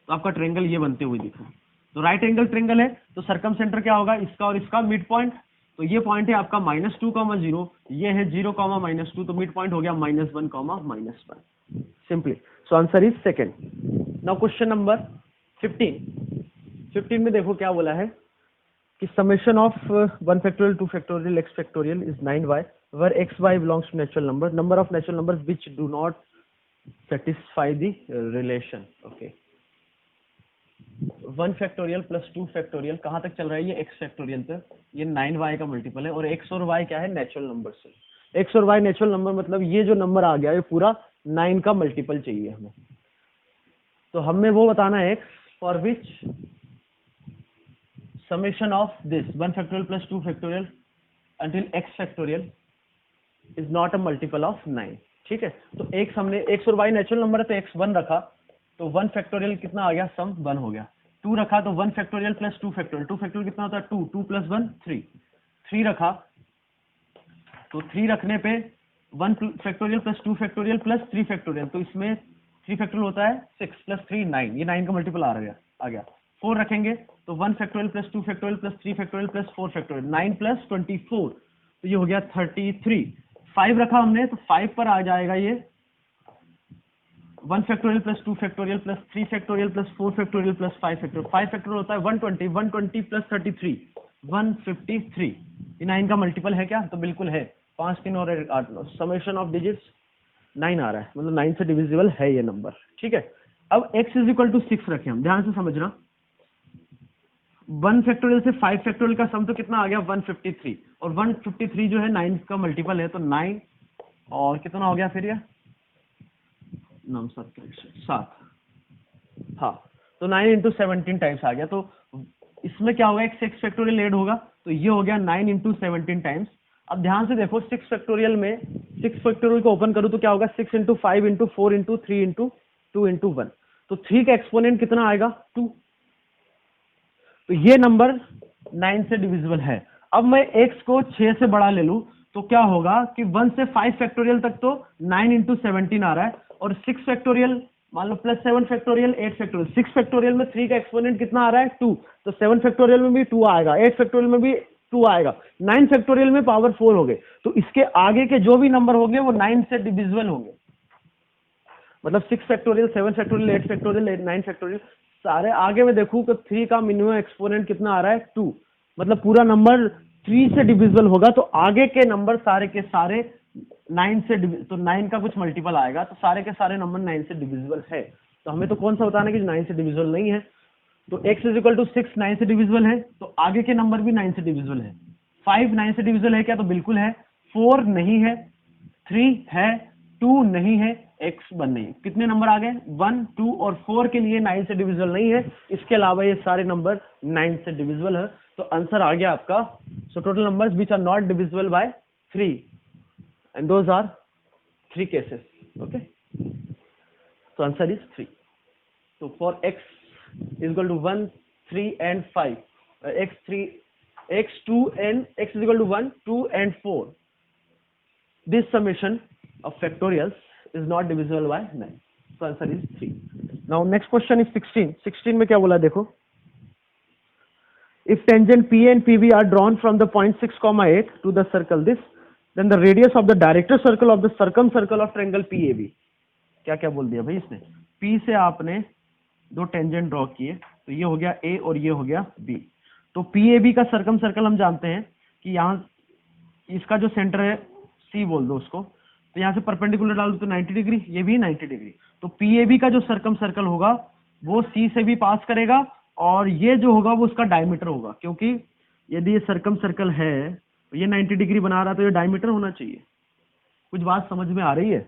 तो आपका ट्रायंगल ये बनते हुए दिख रहा है. तो राइट एंगल ट्रायंगल है तो सरकम सेंटर क्या होगा? इसका और इसका मिड पॉइंट. तो ये पॉइंट है आपका -2, 0. ये है 0, -2. तो मिड पॉइंट हो गया -1, -1. Simply. So answer is second. Now question number 15. 15 में देखो क्या बोला है कि summation of 1 factorial 2 factorial x factorial is 9y where xy belongs to natural number of natural numbers which do not satisfy the relation. Okay, 1 factorial plus 2 factorial कहाँ तक चल रहा है? ये x फैक्टोरियल तक. ये 9y का मल्टीपल है और x और y क्या है? नेचुरल नंबर से. x और y नेचुरल नंबर मतलब ये जो नंबर आ गया ये पूरा 9 का मल्टीपल चाहिए हमें. तो हमें वो बताना है x for which summation of this 1 factorial plus 2 factorial until x factorial is not a multiple of 9. ठीक है, तो x हमने x और y नेचुरल नंबर है तो x 1 रखा, तो 1 फैक्टोरियल कितना आ गया, सम 1 हो गया। 2 रखा तो 1 फैक्टोरियल प्लस 2 फैक्टोरियल, 2 फैक्टोरियल कितना होता है 2, 2 प्लस 1 3। 3 रखा तो 3 रखने पे 1 factorial plus 2 factorial plus 3 factorial, तो इसमें 3 फैक्टोरियल होता है 6 प्लस 3 9, ये 9 का मल्टीपल आ गया। 4 रखेंगे तो 1 factorial plus 2 factorial plus 3 factorial plus 4 factorial, 9 plus 24, तो ये हो गया 33। 5 रखा हमने तो 5 पर आ जाएगा ये 1 factorial plus 2 factorial plus 3 factorial plus 4 factorial plus 5 factorial, 5 factorial होता है 120, 120 प्लस 33 153। ये 9 का मल्टीपल है क्या, तो बिल्कुल है, 5 3 और 8 9, समेशन ऑफ डिजिट्स 9 आ रहा है, मतलब 9 से डिविजिबल है ये नंबर। ठीक है, अब x इज इक्वल टू 6 रखें हम, ध्यान से समझना। 1 फैक्टोरियल से 5 फैक्टोरियल का सम तो कितना आ गया 153, और 153 जो है 9 का मल्टीपल है, तो 9 और कितना हो गया फिर ये 7, हाँ, तो 9 इंटू 17 टाइम्स आ गया। तो इसमें क्या होगा, एक 6 फैक्टोरियल ऐड होगा, तो ये हो गया 9 इंटू 17 टाइम्स। अब ध्यान से देखो 6 फैक्टोरियल में 6 फैक्टोरियल को ओपन करूं तो क्या होगा 6 into 5 into 4 into 3 into 2 into 1, तो 3 का एक्सपोनेंट कितना आएगा 2, तो ये नंबर 9 से डिविजिबल है। अब मैं x को 6 से बड़ा ले लूं तो क्या होगा कि 1 से 5 फैक्टोरियल तक तो 9 इंटू 17 आ रहा है, और 6 फैक्टोरियल मान लो प्लस 7 फैक्टोरियल 8 फैक्टोरियल, 6 फैक्टोरियल में 3 का एक्सपोनेंट कितना आ रहा है 2, तो 7 फैक्टोरियल में भी 2 आएगा, 8 फैक्टोरियल में भी 2 आएगा, 9 फैक्टोरियल में पावर 4 हो गए, तो इसके आगे के जो भी नंबर होंगे वो 9 से डिविजिबल होंगे, मतलब 6 फैक्टोरियल 7 फैक्टोरियल 8 फैक्टोरियल 9 फैक्टोरियल सारे आगे में देखूं तो 3 का मिनिमम एक्सपोनेंट कितना आ रहा है 2, मतलब पूरा नंबर 3 से डिविजिबल होगा, तो आगे के नंबर सारे के सारे 9 से तो 9 का कुछ मल्टीपल आएगा, तो सारे के सारे नंबर 9 से डिविजिबल है। तो हमें तो कौन सा बताना कि 9 से डिविजिबल नहीं है, तो x इज इक्वल टू 6 9 से डिविजिबल है, तो आगे के नंबर भी 9 से डिविजिबल है। 5 9 से डिविजिबल है क्या, तो बिल्कुल है। 4 नहीं है, 3 है, 2 नहीं है, x 1 नहीं। कितने नंबर आ गए 1 2 और 4 के लिए 9 से डिविजिबल नहीं है, इसके अलावा ये सारे नंबर 9 से डिविजिबल है, तो आंसर आ गया आपका। So total numbers which are not divisible by 3 and those are 3 cases. Okay, so answer is 3. So for x is equal to 1 3 and 5, x3 x2 and x is equal to 1 2 and 4, this summation of factorials is not divisible by 9, so answer is 3. Now next question is 16 में क्या बोला देखो, if tangent p and pb are drawn from the point 6 comma 8 to the circle this, then the radius of the director circle of the circumcircle of triangle PAB, क्या क्या बोल दिया भाई इसने, P से आपने दो टेंजेंट ड्रॉ किए, तो ये हो गया A और ये हो गया B, तो PAB का सर्कम सर्कल हम जानते हैं कि यहाँ इसका जो सेंटर है C बोल दो उसको, तो यहाँ से परपेंडिकुलर डाल दो तो 90 डिग्री, ये भी 90 डिग्री, तो PAB का जो सर्कम सर्कल होगा वो C से भी पास करेगा, और ये जो होगा वो उसका डायमीटर होगा, क्योंकि यदि ये सर्कम सर्कल है तो ये 90 डिग्री बना रहा है, तो ये डायमीटर होना चाहिए। कुछ बात समझ में आ रही है?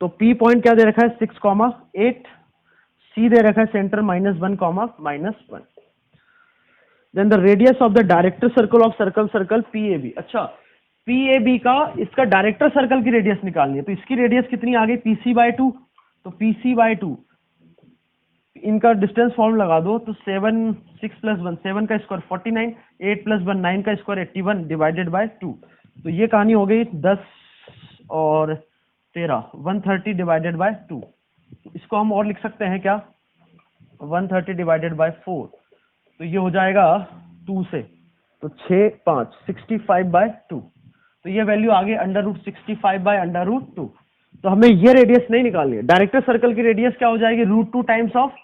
तो P पॉइंट क्या दे रखा है 6,8, C दे रखा है centre -1, -1, then the radius of the director circle of circumcircle PAB। अच्छा, PAB का इसका डायरेक्टर सर्कल की रेडियस निकालनी है, तो इसकी रेडियस कितनी आ गई PC/2, तो PC/2 इनका डिस्टेंस फॉर्म लगा दो, तो 7 6 प्लस 1 7 का स्क्वायर 49, 8 प्लस 1 9 का स्क्वायर 81 डिवाइडेड बाय 2, तो ये कहानी हो गई 10 और 13 130 डिवाइडेड बाय 2, इसको हम और लिख सकते हैं क्या 130 डिवाइडेड बाय 4, तो ये हो जाएगा 2 से, तो 6 5 65/2, तो ये वैल्यू आ गई √65/√2। तो हमें ये रेडियस नहीं निकालनी है, डायरेक्टर सर्कल की रेडियस क्या हो जाएगी √2 टाइम्स ऑफ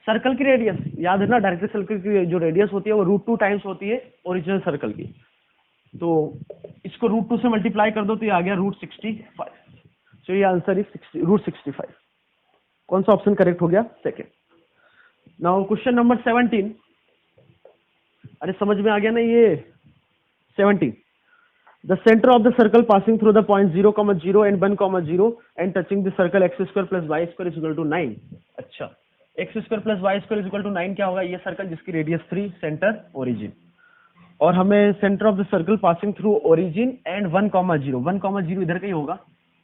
सर्कल की रेडियस, याद है ना डायरेक्टर सर्कल की जो रेडियस होती है वो √2 टाइम्स होती है ओरिजिनल सर्कल की, तो इसको √2 से मल्टीप्लाई कर दो तो ये आ गया √65, सो ये आंसर इज √65। कौन सा ऑप्शन करेक्ट हो गया सेकेंड। नाउ क्वेश्चन नंबर 17, अरे समझ में आ गया ना ये 17, the center of the circle passing through the point 0, 0 and 1, 0 and touching the circle x square plus y square is equal to 9। अच्छा, x square plus y square is equal to 9 क्या होगा, ये सर्कल जिसकी radius 3 centre origin, और हमें centre of the circle passing through origin and 1, 0 1, 0 इधर का ही होगा,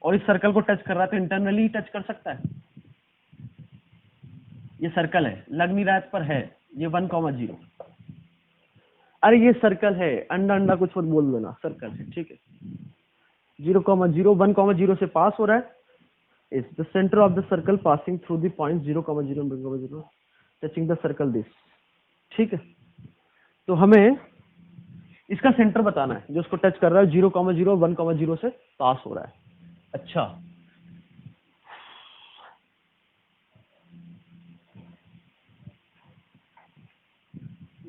और इस सर्कल को टच कर रहा है तो इंटरनली टच कर सकता है। ये सर्कल है, लग नहीं रहा है पर है, ये 1,0। अरे ये सर्कल है, अंडा अंडा कुछ मत बोल देना, सर्कल है, ठीक है। 0,0 1,0 से पास हो रहा है, is the centre of the circle passing through the point 0,0 1,0 touching the circle this, ठीक है। तो हमें इसका सेंटर बताना है, जो उसको टच कर रहा है 0,0 1,0 से पास हो रहा है। अच्छा,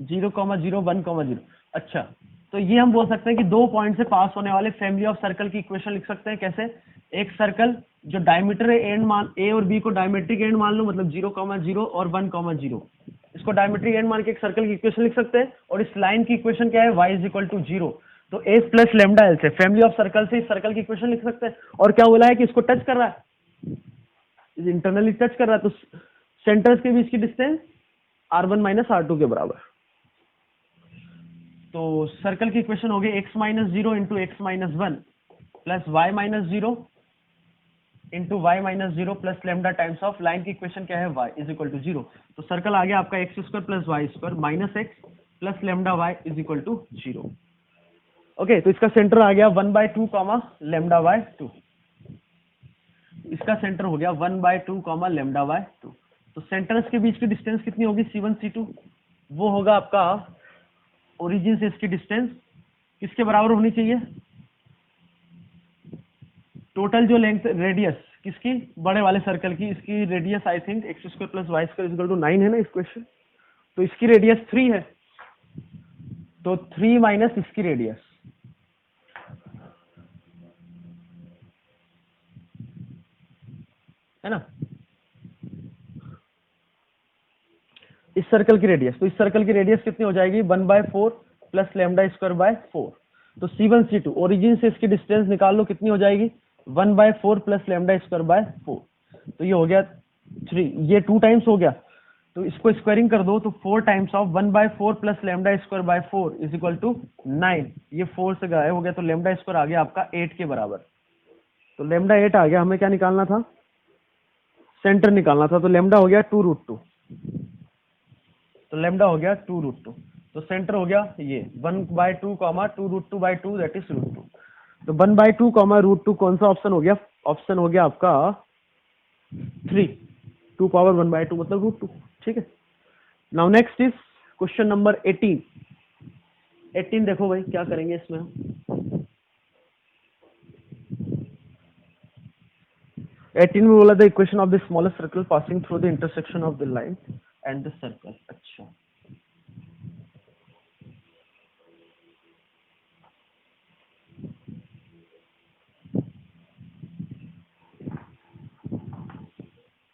जीरो कॉमा जीरो 1,0। अच्छा, तो ये हम बोल सकते हैं कि दो पॉइंट से पास होने वाले फैमिली ऑफ सर्कल की इक्वेशन लिख सकते हैं। कैसे? एक सर्कल जो डायमीटर है एंड मान, ए और बी को डायमेट्रिक एंड मान लो, मतलब 0,0 और 1,0, इसको डायमेट्रिक एंड मान के एक सर्कल की इक्वेशन लिख सकते हैं। और इस लाइन की इक्वेशन क्या है? y is equal to 0। तो a प्लस लेमडा एल से फैमिली ऑफ सर्कल से इस सर्कल की इक्वेशन लिख सकते हैं। और क्या बोला है कि इसको टच कर रहा है, इंटरनली टच कर रहा है, तो सेंटर्स के बीच की डिस्टेंस r1 माइनस r2 के बराबर। तो सर्कल की इक्वेशन हो गई x minus 0 into X minus 1 plus Y minus 0 into Y minus 0 plus lambda times of line की इक्वेशन क्या है? y is equal to 0। तो सर्कल आ गया आपका X square plus Y square minus X plus lambda Y is equal to 0। Okay, तो इसका centre आ गया 1/2 कॉमा लेमडा बाय 2। इसका सेंटर हो गया 1/2 कॉमा लेमडा बाय 2। तो सेंटर्स के बीच की डिस्टेंस कितनी होगी? C1 C2, वो होगा आपका ओरिजिन से इसकी डिस्टेंस किसके बराबर होनी चाहिए? टोटल जो लेंथ रेडियस किसकी? बड़े वाले सर्कल की, इसकी radius I think X square plus Y square equal to 9 है ना इस क्वेश्चन। तो इसकी रेडियस 3 है, तो 3 माइनस इसकी रेडियस, है ना, इस सर्कल की रेडियस। तो इस सर्कल की रेडियस कितनी हो जाएगी? 1/4 प्लस लेमडा स्क्वायर बाय 4। तो C1 C2 ओरिजिन से इसकी डिस्टेंस निकाल लो, कितनी हो जाएगी? 1/4 प्लस लेमडा स्क्वायर बाय 4। तो ये हो गया 3, ये 2 टाइम्स हो गया, तो इसको स्क्वायरिंग कर दो, तो 4 times of 1/4 plus lambda square by 4 is equal to 9। ये 4 से गायब हो गया, तो लेमडा स्क्वायर आ गया आपका 8 के बराबर। तो लेमडा 8 आ गया, हमें क्या निकालना था? सेंटर निकालना था। तो लेमडा हो गया 2√2, तो लेमडा हो गया 2√2। तो सेंटर हो गया ये 1/2 कॉमा 2√2/2 दैट इज √2। तो 1/2 कॉमा √2 कौन सा ऑप्शन हो गया? ऑप्शन हो गया आपका 3, 2 पावर 1/2 मतलब √2, ठीक है। Now next is question number 18। 18 देखो भाई क्या करेंगे इसमें। 18 में बोला था equation of the smallest circle passing through the intersection of the line and the circle. अच्छा,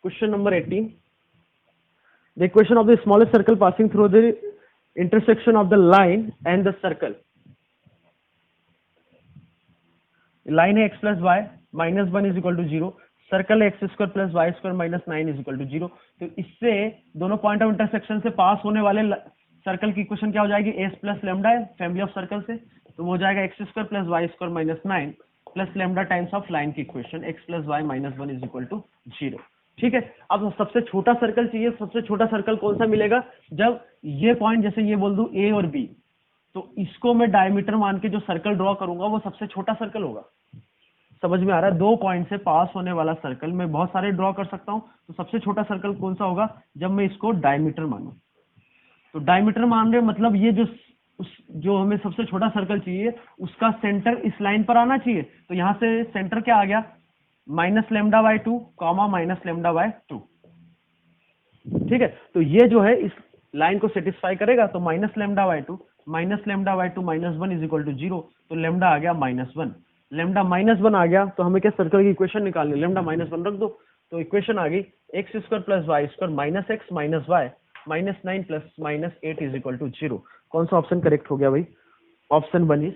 question number 18, the equation of the smallest circle passing through the intersection of the line and the circle। Line है x plus Y minus 1 is equal to 0, circle है X square plus Y square minus 9 is equal to 0। तो इससे दोनों point of intersection से पास होने वाले circle की equation क्या हो जाएगी? एस प्लस लेमडा है फैमिली ऑफ सर्कल से, तो वो हो जाएगा X square plus Y square minus 9 plus lambda times of line की equation X plus Y minus 1 is equal to 0। ठीक है, अब सबसे छोटा सर्कल चाहिए। सबसे छोटा सर्कल कौन सा मिलेगा? जब ये पॉइंट, जैसे ये बोल दूं ए और बी, तो इसको मैं डायमीटर मान के जो सर्कल ड्रॉ करूंगा वो सबसे छोटा सर्कल होगा। समझ में आ रहा है? दो पॉइंट से पास होने वाला सर्कल मैं बहुत सारे ड्रॉ कर सकता हूं, तो सबसे छोटा सर्कल कौन सा होगा? जब मैं इसको डायमीटर मानूं। तो डायमीटर मान रहे मतलब ये जो हमें सबसे छोटा सर्कल चाहिए उसका सेंटर इस लाइन पर आना चाहिए। तो यहां से सेंटर क्या आ गया? Minus lambda by 2 comma minus lambda by 2। ठीक है, तो ये जो है इस लाइन को सेटिस्फाई करेगा। तो minus lambda by 2 minus lambda by 2 minus 1 is equal to 0। तो लेमडा आ गया -1। लेमडा -1 आ गया, तो हमें क्या सर्कल की इक्वेशन निकालनी? लेमडा -1 रख दो, तो इक्वेशन आ गई X square plus Y square minus X minus Y minus 9 plus minus 8 is equal to 0। कौन सा ऑप्शन करेक्ट हो गया भाई? ऑप्शन 1 इज,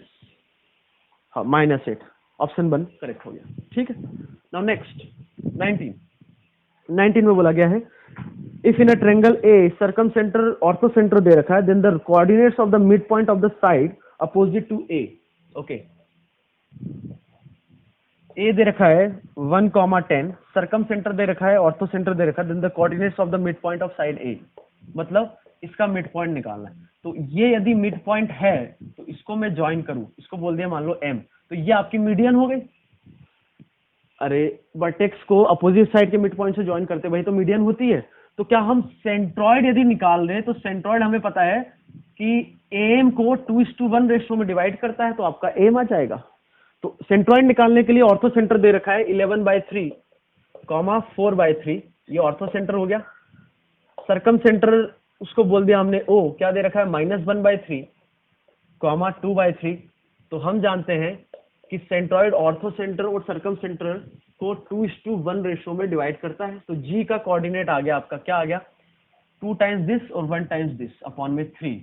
हाँ, -8। ऑप्शन 1 करेक्ट हो गया। ठीक है, नाउ नेक्स्ट 19 में बोला गया है if in a triangle A circumcentre orthocentre दे रखा है, then the coordinates of the midpoint of the side opposite to A. Okay, A दे रखा है 1,10, सरकम सेंटर दे रखा है, ऑर्थो सेंटर दे रखा है, then the coordinates of the midpoint of side A, मतलब इसका मिड पॉइंट निकालना है। तो ये यदि मिड पॉइंट है तो इसको मैं ज्वाइन करूं, इसको बोल दिया मान लो एम, तो ये आपकी मीडियन हो गई। अरे वर्टेक्स को अपोजिट साइड के मिड पॉइंट से ज्वाइन करते वही तो मीडियन होती है। तो क्या हम सेंट्रॉइड यदि निकाल रहे हैं तो सेंट्रॉइड हमें पता है कि एम को 2:1 रेशियो में डिवाइड करता है, तो आपका एम आ जाएगा। तो सेंट्रॉइड निकालने के लिए ऑर्थो सेंटर दे रखा है 11/3, 4/3, ये ऑर्थो सेंटर हो गया। सरकम सेंटर उसको बोल दिया हमने ओ, क्या दे रखा है -1/3, 2/3। तो हम जानते हैं कि सेंट्रॉइड ऑर्थो सेंटर और सरकम सेंटर को 2:1 रेशियो में डिवाइड करता है। तो जी का कोऑर्डिनेट आ गया आपका, क्या आ गया, 2 टाइम्स दिस और 1 टाइम्स दिस अपॉन में 3।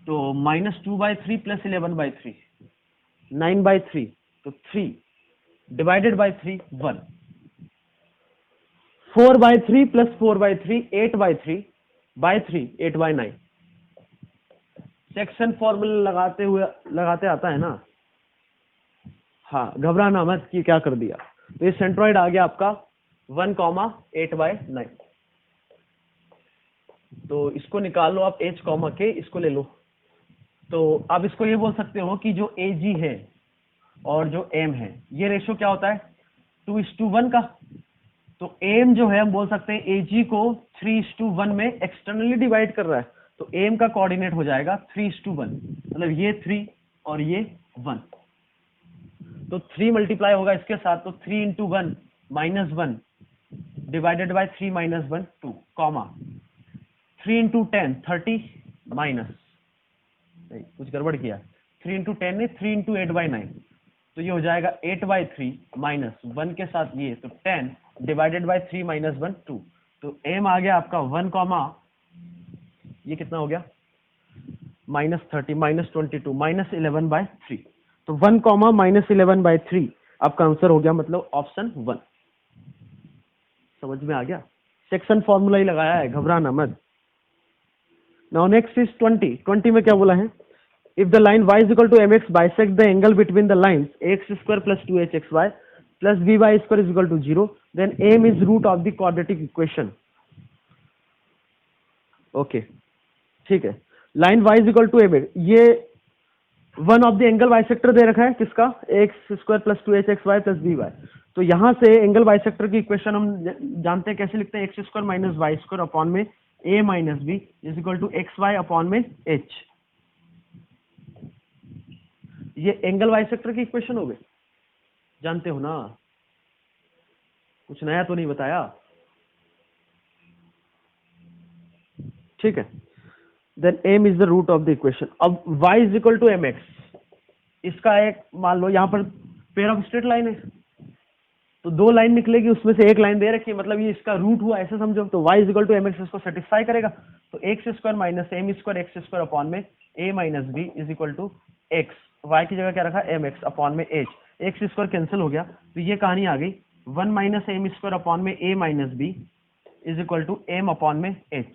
तो -2/3 + 11/3, 9/3, तो 3 divided by 3 1, 4/3 + 4/3 8/3 by 3 8/9। Section formula लगाते आता है ना। हाँ, घबराना मत कि क्या कर दिया। तो ये सेंट्रॉइड आ गया आपका 1,8/9। तो इसको निकाल लो आप, h, k, इसको ले लो। तो आप इसको ये बोल सकते हो कि जो AG है और जो M है, ये रेशियो क्या होता है 2:1 का। तो M जो है हम बोल सकते हैं AG को 3:1 में एक्सटर्नली डिवाइड कर रहा है, तो M का कोऑर्डिनेट हो जाएगा 3:1, मतलब ये 3 और ये 1। तो 3 मल्टीप्लाई होगा इसके साथ, तो 3 × 1 -1 डिवाइडेड बाय 3 - 1 2, 3 × 10 30 माइनस, नहीं कुछ गड़बड़ किया, 3 × 10 नहीं, 3 × 8/9, तो ये हो जाएगा 8/3 माइनस 1 के साथ ये, तो 10 डिवाइडेड बाय 3 - 1 2। तो m आ गया आपका 1, ये कितना हो गया -30 -22 -11/3। तो 1, -11/3 आपका आंसर हो गया, मतलब ऑप्शन 1। समझ में आ गया, सेक्शन फॉर्मूला ही लगाया है, घबराना मत। नाउ नेक्स्ट इज 20 में क्या बोला है, if the line y = mx bisect the angle between the lines x² + 2hxy + by² = 0, then m is root of the quadratic equation। Okay ठीक है, लाइन y = mx, ये one of the angle bisector दे रखा है किसका, x² + 2hxy + by। तो यहां से एंगल बाइसेक्टर की इक्वेशन हम जानते हैं, कैसे लिखते हैं, x² - y² अपॉन में a - b = xy अपॉन में h। ये एंगल बाइसेक्टर की इक्वेशन हो गई, जानते हो ना, कुछ नया तो नहीं बताया, ठीक है। Then m is the root of the equation. अब y = mx, इसका एक मान लो यहाँ पर पेयर ऑफ स्ट्रेट लाइन है, तो दो लाइन निकलेगी, उसमें से एक लाइन दे रखी है, मतलब ये इसका रूट हुआ, ऐसे समझो। तो y = mx इसको सेटिस्फाई करेगा, तो x² - m² x² अपॉन में a - b = x, y की जगह क्या रखा, mx अपॉन में h, x² कैंसिल हो गया, तो ये कहानी आ गई 1 - m² अपॉन में a - b = m अपॉन में h।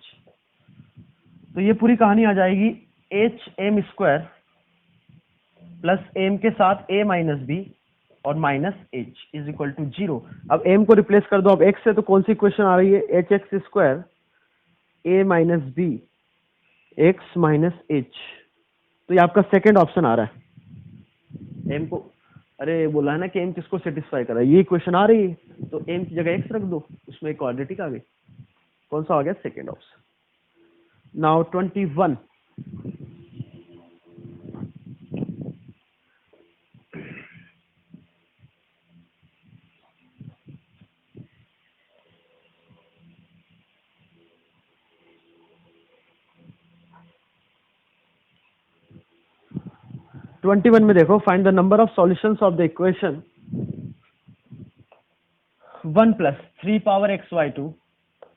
तो ये पूरी कहानी आ जाएगी h(m²) प्लस m के साथ a - b और माइनस h = 0। अब m को रिप्लेस कर दो अब x से, तो कौन सी इक्वेशन आ रही है, hx² a - b x - h। तो ये आपका सेकेंड ऑप्शन आ रहा है। m को, अरे बोला है ना कि m किसको सेटिस्फाई कर रहा है, ये इक्वेशन आ रही है, तो m की जगह x रख दो, उसमें क्वाड्रेटिक आ गई, कौन सा आ गया, सेकेंड ऑप्शन। नाउ 21, में देखो, find the number of solutions of the equation 1 + 3^xy2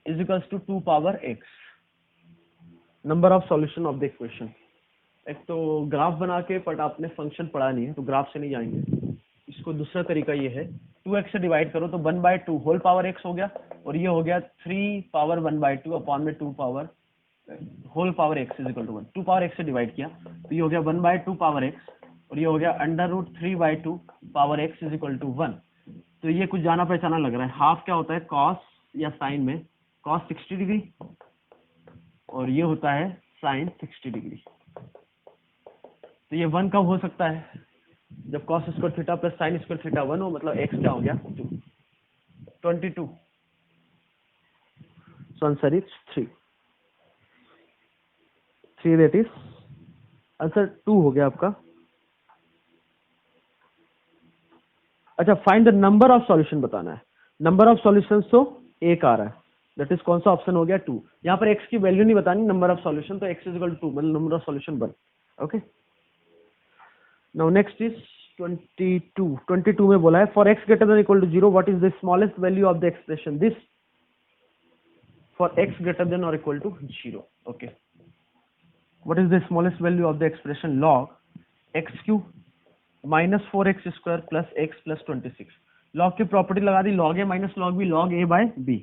= 2^x। Number of solution of the equation. एक तो ग्राफ बना के, बट आपने फंक्शन पढ़ा नहीं है तो ग्राफ से नहीं जाएंगे। इसको दूसरा तरीका ये है, 2x से डिवाइड करो तो 1/2 होल पावर x हो गया, और ये हो गया 3^1/2 अपॉन में 2 power whole power x = 1। 2 power x से डिवाइड किया तो ये हो गया 1/2 पावर x और ये हो गया √3/2 power x is equal to 1। तो ये कुछ जाना पहचाना लग रहा है। हाफ क्या होता है कॉस या साइन में, कॉस 60 डिग्री और ये होता है साइन 60 डिग्री। तो ये 1 कब हो सकता है, जब cos square theta plus sine square theta 1 हो, मतलब x क्या हो गया 22। सो answer is 3 that is answer 2 हो गया आपका। अच्छा, find the number of solution बताना है। नंबर ऑफ सॉल्यूशंस तो एक आ रहा है, दैट इज कौन सा ऑप्शन हो गया 2। यहाँ पर x की वैल्यू नहीं बतानी, नंबर ऑफ सॉल्यूशन, तो x इज इक्वल टू 2 मतलब number of solution 1। Okay, now next is 22 में बोला है for x greater than equal to 0 what is the smallest value of the expression this for x greater than और equal to 0। Okay, what is the smallest value of the expression log x³ minus 4x square plus x plus 26। Log की property लगा दी, log a minus log b log a by b।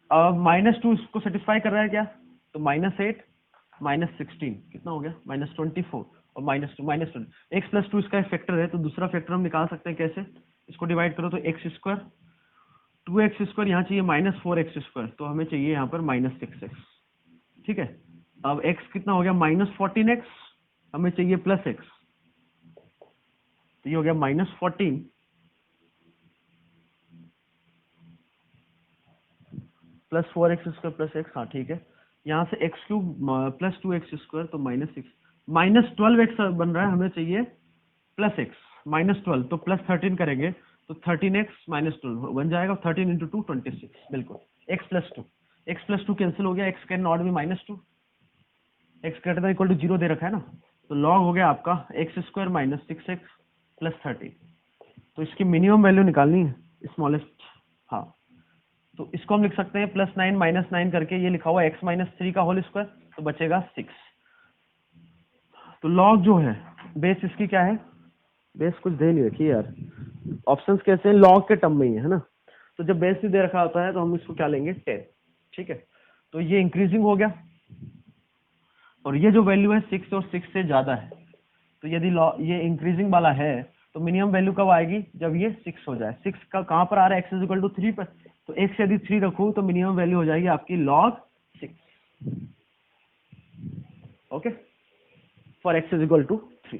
अब -2 इसको satisfy कर रहा है क्या, तो -8 -16 कितना हो गया -24 और -2 x प्लस 2 इसका फैक्टर है, तो दूसरा फैक्टर हम निकाल सकते हैं कैसे, इसको डिवाइड करो तो x स्क्वायर 2x स्क्वायर यहाँ चाहिए -4x स्क्वायर, तो हमें चाहिए यहाँ पर -6x। ठीक है, अब x कितना हो गया -14x, हमें चाहिए +x, तो ये हो गया -14 plus 4x square plus x। हाँ ठीक है, यहाँ से x³ प्लस 2x स्क्वायर तो -6 -12x बन रहा है, हमें चाहिए +x -12 तो +13 करेंगे तो 13x -12 बन जाएगा, 13 इंटू 2 26 बिल्कुल। x प्लस टू कैंसिल हो गया, x can not be -2, x greater than equal to 0 दे रखा है ना, तो log हो गया आपका x square minus 6x plus 13। तो इसकी मिनिमम वैल्यू निकालनी है स्मॉलेस्ट। हाँ, तो इसको हम लिख सकते हैं +9 -9 करके, ये लिखा हुआ x -3 का होल स्क्वायर, तो बचेगा 6। तो log जो है बेस इसकी क्या है, बेस कुछ दे नहीं रखी यार, ऑप्शंस कैसे हैं log के टर्म में ही है ना, तो जब बेस ही दे रखा होता है तो हम इसको क्या लेंगे 10। ठीक है, तो ये इंक्रीजिंग हो गया और ये जो वैल्यू है 6 और 6 से ज्यादा है, तो यदि ये इंक्रीजिंग वाला है तो मिनिमम वैल्यू कब आएगी, जब ये 6 हो जाए। 6 का कहां पर आ रहा है, x इज इक्वल टू 3 पर, तो x यदि 3 रखूं तो मिनिमम वैल्यू हो जाएगी आपकी log 6। Okay, for x is equal to 3।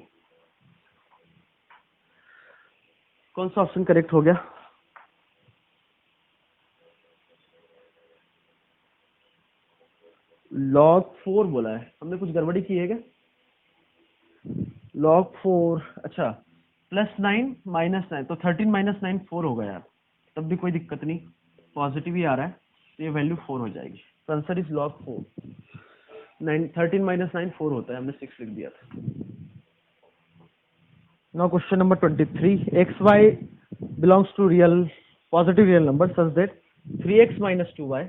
कौन सा ऑप्शन करेक्ट हो गया, log 4 बोला है, हमने कुछ गड़बड़ी की है क्या, log 4 अच्छा +9 -9 तो 13 -9 4 होगा यार, तब भी कोई दिक्कत नहीं, पॉजिटिव ही आ रहा है तो ये वैल्यू 4 हो जाएगी। तो आंसर इज log 4। 13 -9 4 होता है, हमने 6 लिख दिया था। Now question number 23, xy belongs to real positive real number such that 3x - 2y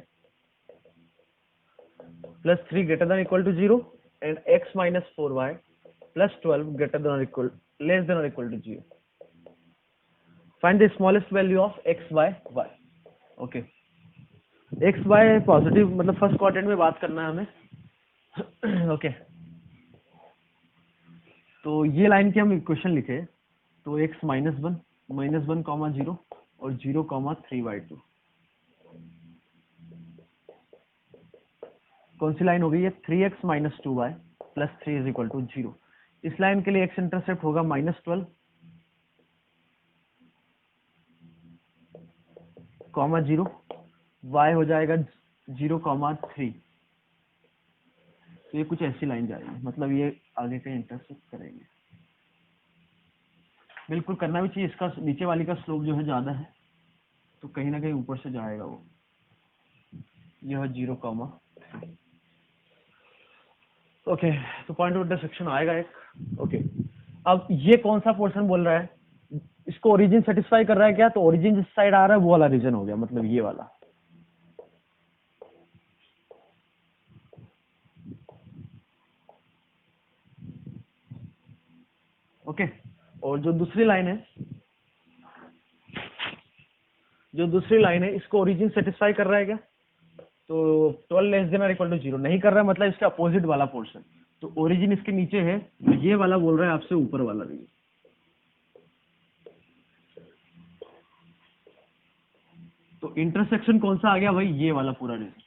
plus 3 greater than equal to 0 and x - 4y plus 12 greater than or equal less than or equal to 0. Find the smallest value of x, y, y. Okay. x, y positive मतलब first quadrant में बात करना है हमें। Okay, तो ये line की हम इक्वेशन लिखे तो x -1 -1, 0 और 0, 3/2 कौन सी लाइन हो गई है, 3x - 2y plus 3 is equal to 0। इस लाइन के लिए x इंटरसेप्ट होगा -12, 0, y हो जाएगा 0, 3। तो ये कुछ ऐसी लाइन जाएगी, मतलब ये आगे का इंटरसेप्ट करेंगे। बिल्कुल करना भी चाहिए, इसका नीचे वाली का स्लोप जो है ज्यादा है तो कहीं ना कहीं ऊपर से जाएगा वो, यह 0, 3। ओके, तो पॉइंट ऑफ इंटरसेक्शन आएगा एक। ओके, अब ये कौन सा पोर्शन बोल रहा है, इसको ओरिजिन सेटिस्फाई कर रहा है क्या, तो ओरिजिन जिस साइड आ रहा है वो वाला रीजन हो गया, मतलब ये वाला। ओके, और जो दूसरी लाइन है इसको ओरिजिन सेटिस्फाई कर रहा है क्या, तो 12 लेस देन और इक्वल टू 0 नहीं कर रहा है, मतलब इसका अपोजिट वाला पोर्शन। तो ओरिजिन इसके नीचे है, तो ये वाला बोल रहा है आपसे ऊपर वाला रीजन। तो इंटरसेक्शन कौन सा आ गया भाई, ये वाला पूरा रीजन।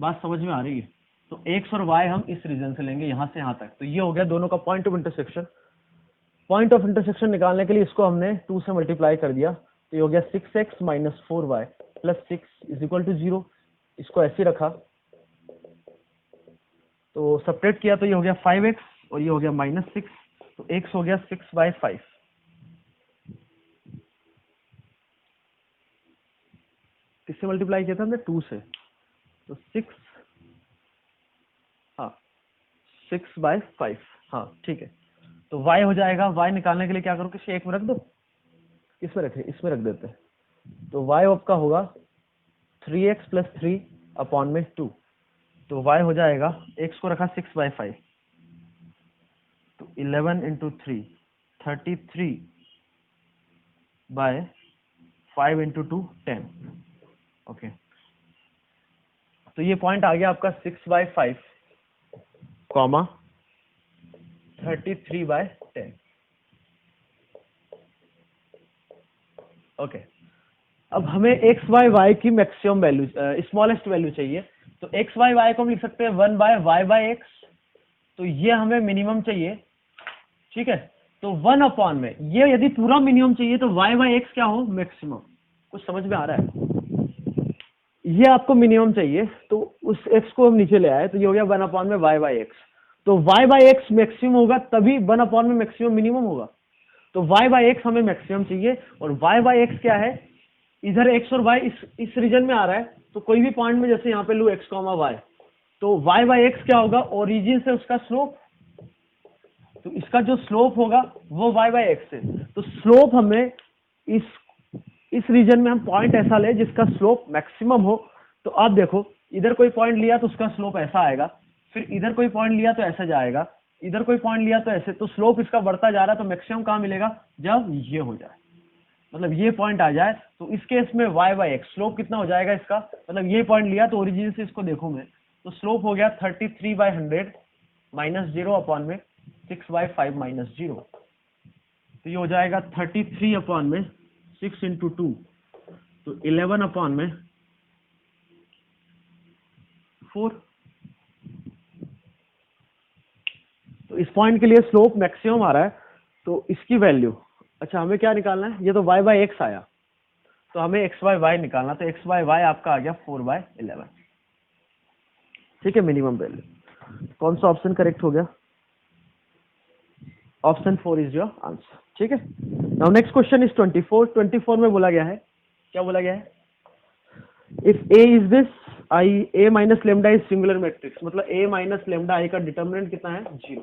बात समझ में आ रही है? तो एक्स और वाई हम इस रीजन से लेंगे, यहां से यहां तक। तो ये हो गया दोनों का point of intersection. Point of intersection निकालने के लिए इसको हमने 2 से मल्टीप्लाई कर दिया, तो ये हो गया 6x minus 4y plus 6 is equal to 0। इसको ऐसे रखा, तो सपरेट किया तो ये हो गया 5x और ये हो गया -6, तो x हो गया 6/5। किससे मल्टीप्लाई किया था हमने, 2 से, तो 6, हाँ 6/5, हाँ ठीक है। तो y हो जाएगा, y निकालने के लिए क्या करो, किसी एक में रख दो, किसमें रखे, इसमें रख देते हैं। तो y आपका होगा 3x प्लस 3 अपॉन में 2, तो y हो जाएगा, x को रखा 6/5, तो 11 इंटू 3 33/5 इंटू 2 10। ओके, तो ये पॉइंट आ गया आपका 6/5 कॉमा 33/10। ओके, अब हमें एक्स बाय वाई की मैक्सिमम वैल्यू, स्मॉलेस्ट वैल्यू चाहिए। तो एक्स बाय वाई को हम लिख सकते हैं 1/y/x, तो ये हमें मिनिमम चाहिए, ठीक है। तो 1 अपॉन में, ये यदि पूरा मिनिमम चाहिए तो y/x क्या हो, मैक्सिमम। कुछ समझ में आ रहा है? ये आपको मिनिमम चाहिए, तो उस x को हम नीचे ले आए, तो ये हो गया 1 अपॉन में y/x। तो y/x मैक्सिमम होगा तभी 1 अपॉन में मैक्सिमम मिनिमम होगा। तो y/x हमें मैक्सिमम चाहिए, और y/x क्या है, इधर x और y इस रीजन में आ रहा है, तो कोई भी पॉइंट में जैसे यहाँ पे लू x, y, तो y/x क्या होगा, ओरिजिन से उसका स्लोप, तो इसका जो स्लोप होगा वो y/x है। तो स्लोप हमें इस रीजन में हम पॉइंट ऐसा ले जिसका स्लोप मैक्सिमम हो। तो आप देखो, इधर कोई पॉइंट लिया तो उसका स्लोप ऐसा आएगा, फिर इधर कोई पॉइंट लिया तो ऐसा जाएगा, इधर कोई पॉइंट लिया तो ऐसे, तो स्लोप इसका बढ़ता जा रहा है। तो मैक्सिमम कहाँ मिलेगा, जब ये हो जाए, मतलब ये पॉइंट आ जाए। तो इस केस में y/x स्लोप कितना हो जाएगा इसका, मतलब ये पॉइंट लिया तो ओरिजिन से इसको देखो मैं, तो स्लोप हो गया 33/100 माइनस 0 अपॉन में 6/5 माइनस 0। तो ये हो जाएगा 33 अपॉन में 6 इंटू 2, तो 11 अपॉन में 4। तो इस पॉइंट के लिए स्लोप मैक्सिमम आ रहा है, तो इसकी वैल्यू, अच्छा हमें क्या निकालना है, ये तो y/x आया, तो हमें x/y निकालना, तो x/y आपका आ गया 4/11, ठीक है, मिनिमम वैल्यू। कौन सा ऑप्शन करेक्ट हो गया, ऑप्शन 4 इज योर आंसर, ठीक है। नाउ नेक्स्ट क्वेश्चन इज 24 में बोला गया है, क्या बोला गया है, if a is this i, a minus lambda is singular matrix, मतलब a माइनस लेमडा i का डिटर्मिनेंट कितना है, 0।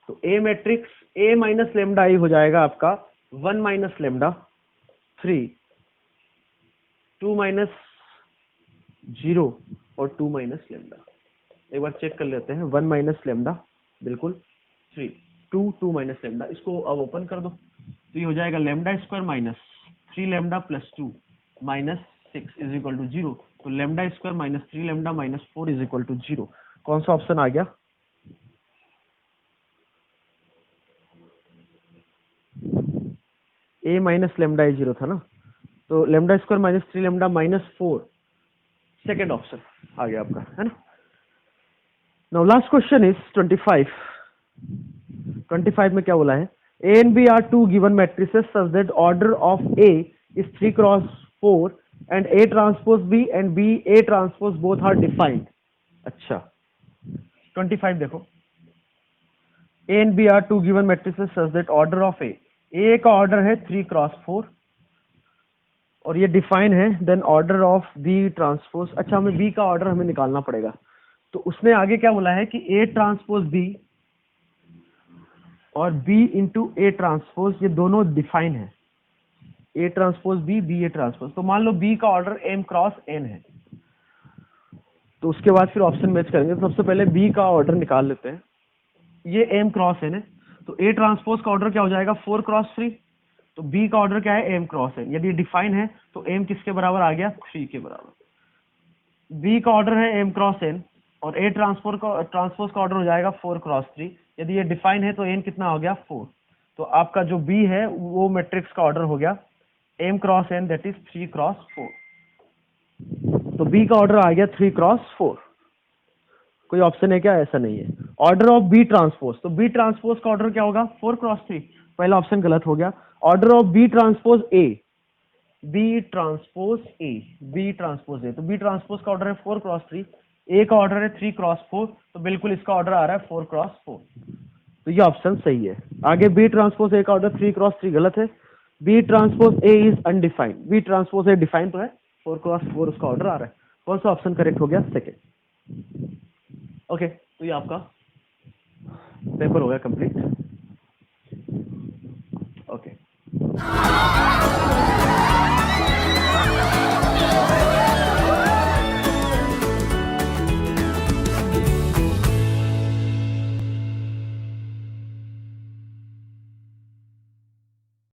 तो a matrix a minus lambda i हो जाएगा आपका 1 माइनस लेमडा 3, 2 माइनस 0 और 2 माइनस लेमडा। एक बार चेक कर लेते हैं, 1 माइनस लेमडा बिल्कुल 3, 2 माइनस लेमडा, इसको अब ओपन कर दो, तो ये हो जाएगा lambda square minus 3 lambda plus 2 minus 6 is equal to 0। तो lambda square minus 3 lambda minus 4 is equal to 0। कौन सा ऑप्शन आ गया, a माइनस लेमडा i 0 था ना, तो lambda square minus 3 lambda minus 4, second option आ गया आपका, है ना। नाउ लास्ट क्वेश्चन इज 25 में क्या बोला है, a and b are two given matrices such that order of a is 3 cross 4 and a transpose b and b a transpose both are defined। अच्छा 25 देखो, a and b are two given matrices such that order of a का order है 3 cross 4 और ये define है, then order of b transpose, अच्छा हमें b का ऑर्डर हमें निकालना पड़ेगा। तो उसने आगे क्या बोला है कि a ट्रांसपोज b और b इंटू ए ट्रांसपोज, ये दोनों डिफाइन है, a transpose b, b a transpose. तो मान लो b का ऑर्डर m क्रॉस n है, तो उसके बाद फिर ऑप्शन मैच करेंगे। तो सबसे पहले b का ऑर्डर निकाल लेते हैं, ये m क्रॉस n है, तो a ट्रांसपोज का ऑर्डर क्या हो जाएगा 4 क्रॉस 3, तो b का ऑर्डर क्या है m क्रॉस n, यदि डिफाइन है तो m किसके बराबर आ गया 3 के बराबर। b का ऑर्डर है m क्रॉस n, और ए ट्रांसपोज का ऑर्डर हो जाएगा 4x3। यदि ये डिफाइन है तो एन कितना हो गया 4। तो आपका जो बी है वो मैट्रिक्स का ऑर्डर हो गया M cross N, that is 3x4। तो बी का ऑर्डर आ गया 3x4। कोई ऑप्शन है क्या? ऐसा नहीं है। ऑर्डर ऑफ बी ट्रांसपोज, तो बी ट्रांसपोज का ऑर्डर क्या होगा 4x3। पहला ऑप्शन गलत हो गया। Order of B transpose A, B transpose A, B transpose A, तो बी ट्रांसपोज का ऑर्डर है 4x3, ए का ऑर्डर है 3x4, तो बिल्कुल इसका ऑर्डर आ रहा है 4x4। तो ये ऑप्शन सही है। आगे बी ट्रांसपोज ए का ऑर्डर 3x3 गलत है। B transpose A is undefined, B transpose A defined तो है, 4x4 उसका ऑर्डर आ रहा है। कौन सा ऑप्शन करेक्ट हो गया? सेकेंड। ओके, तो ये आपका पेपर हो गया कंप्लीट। ओके।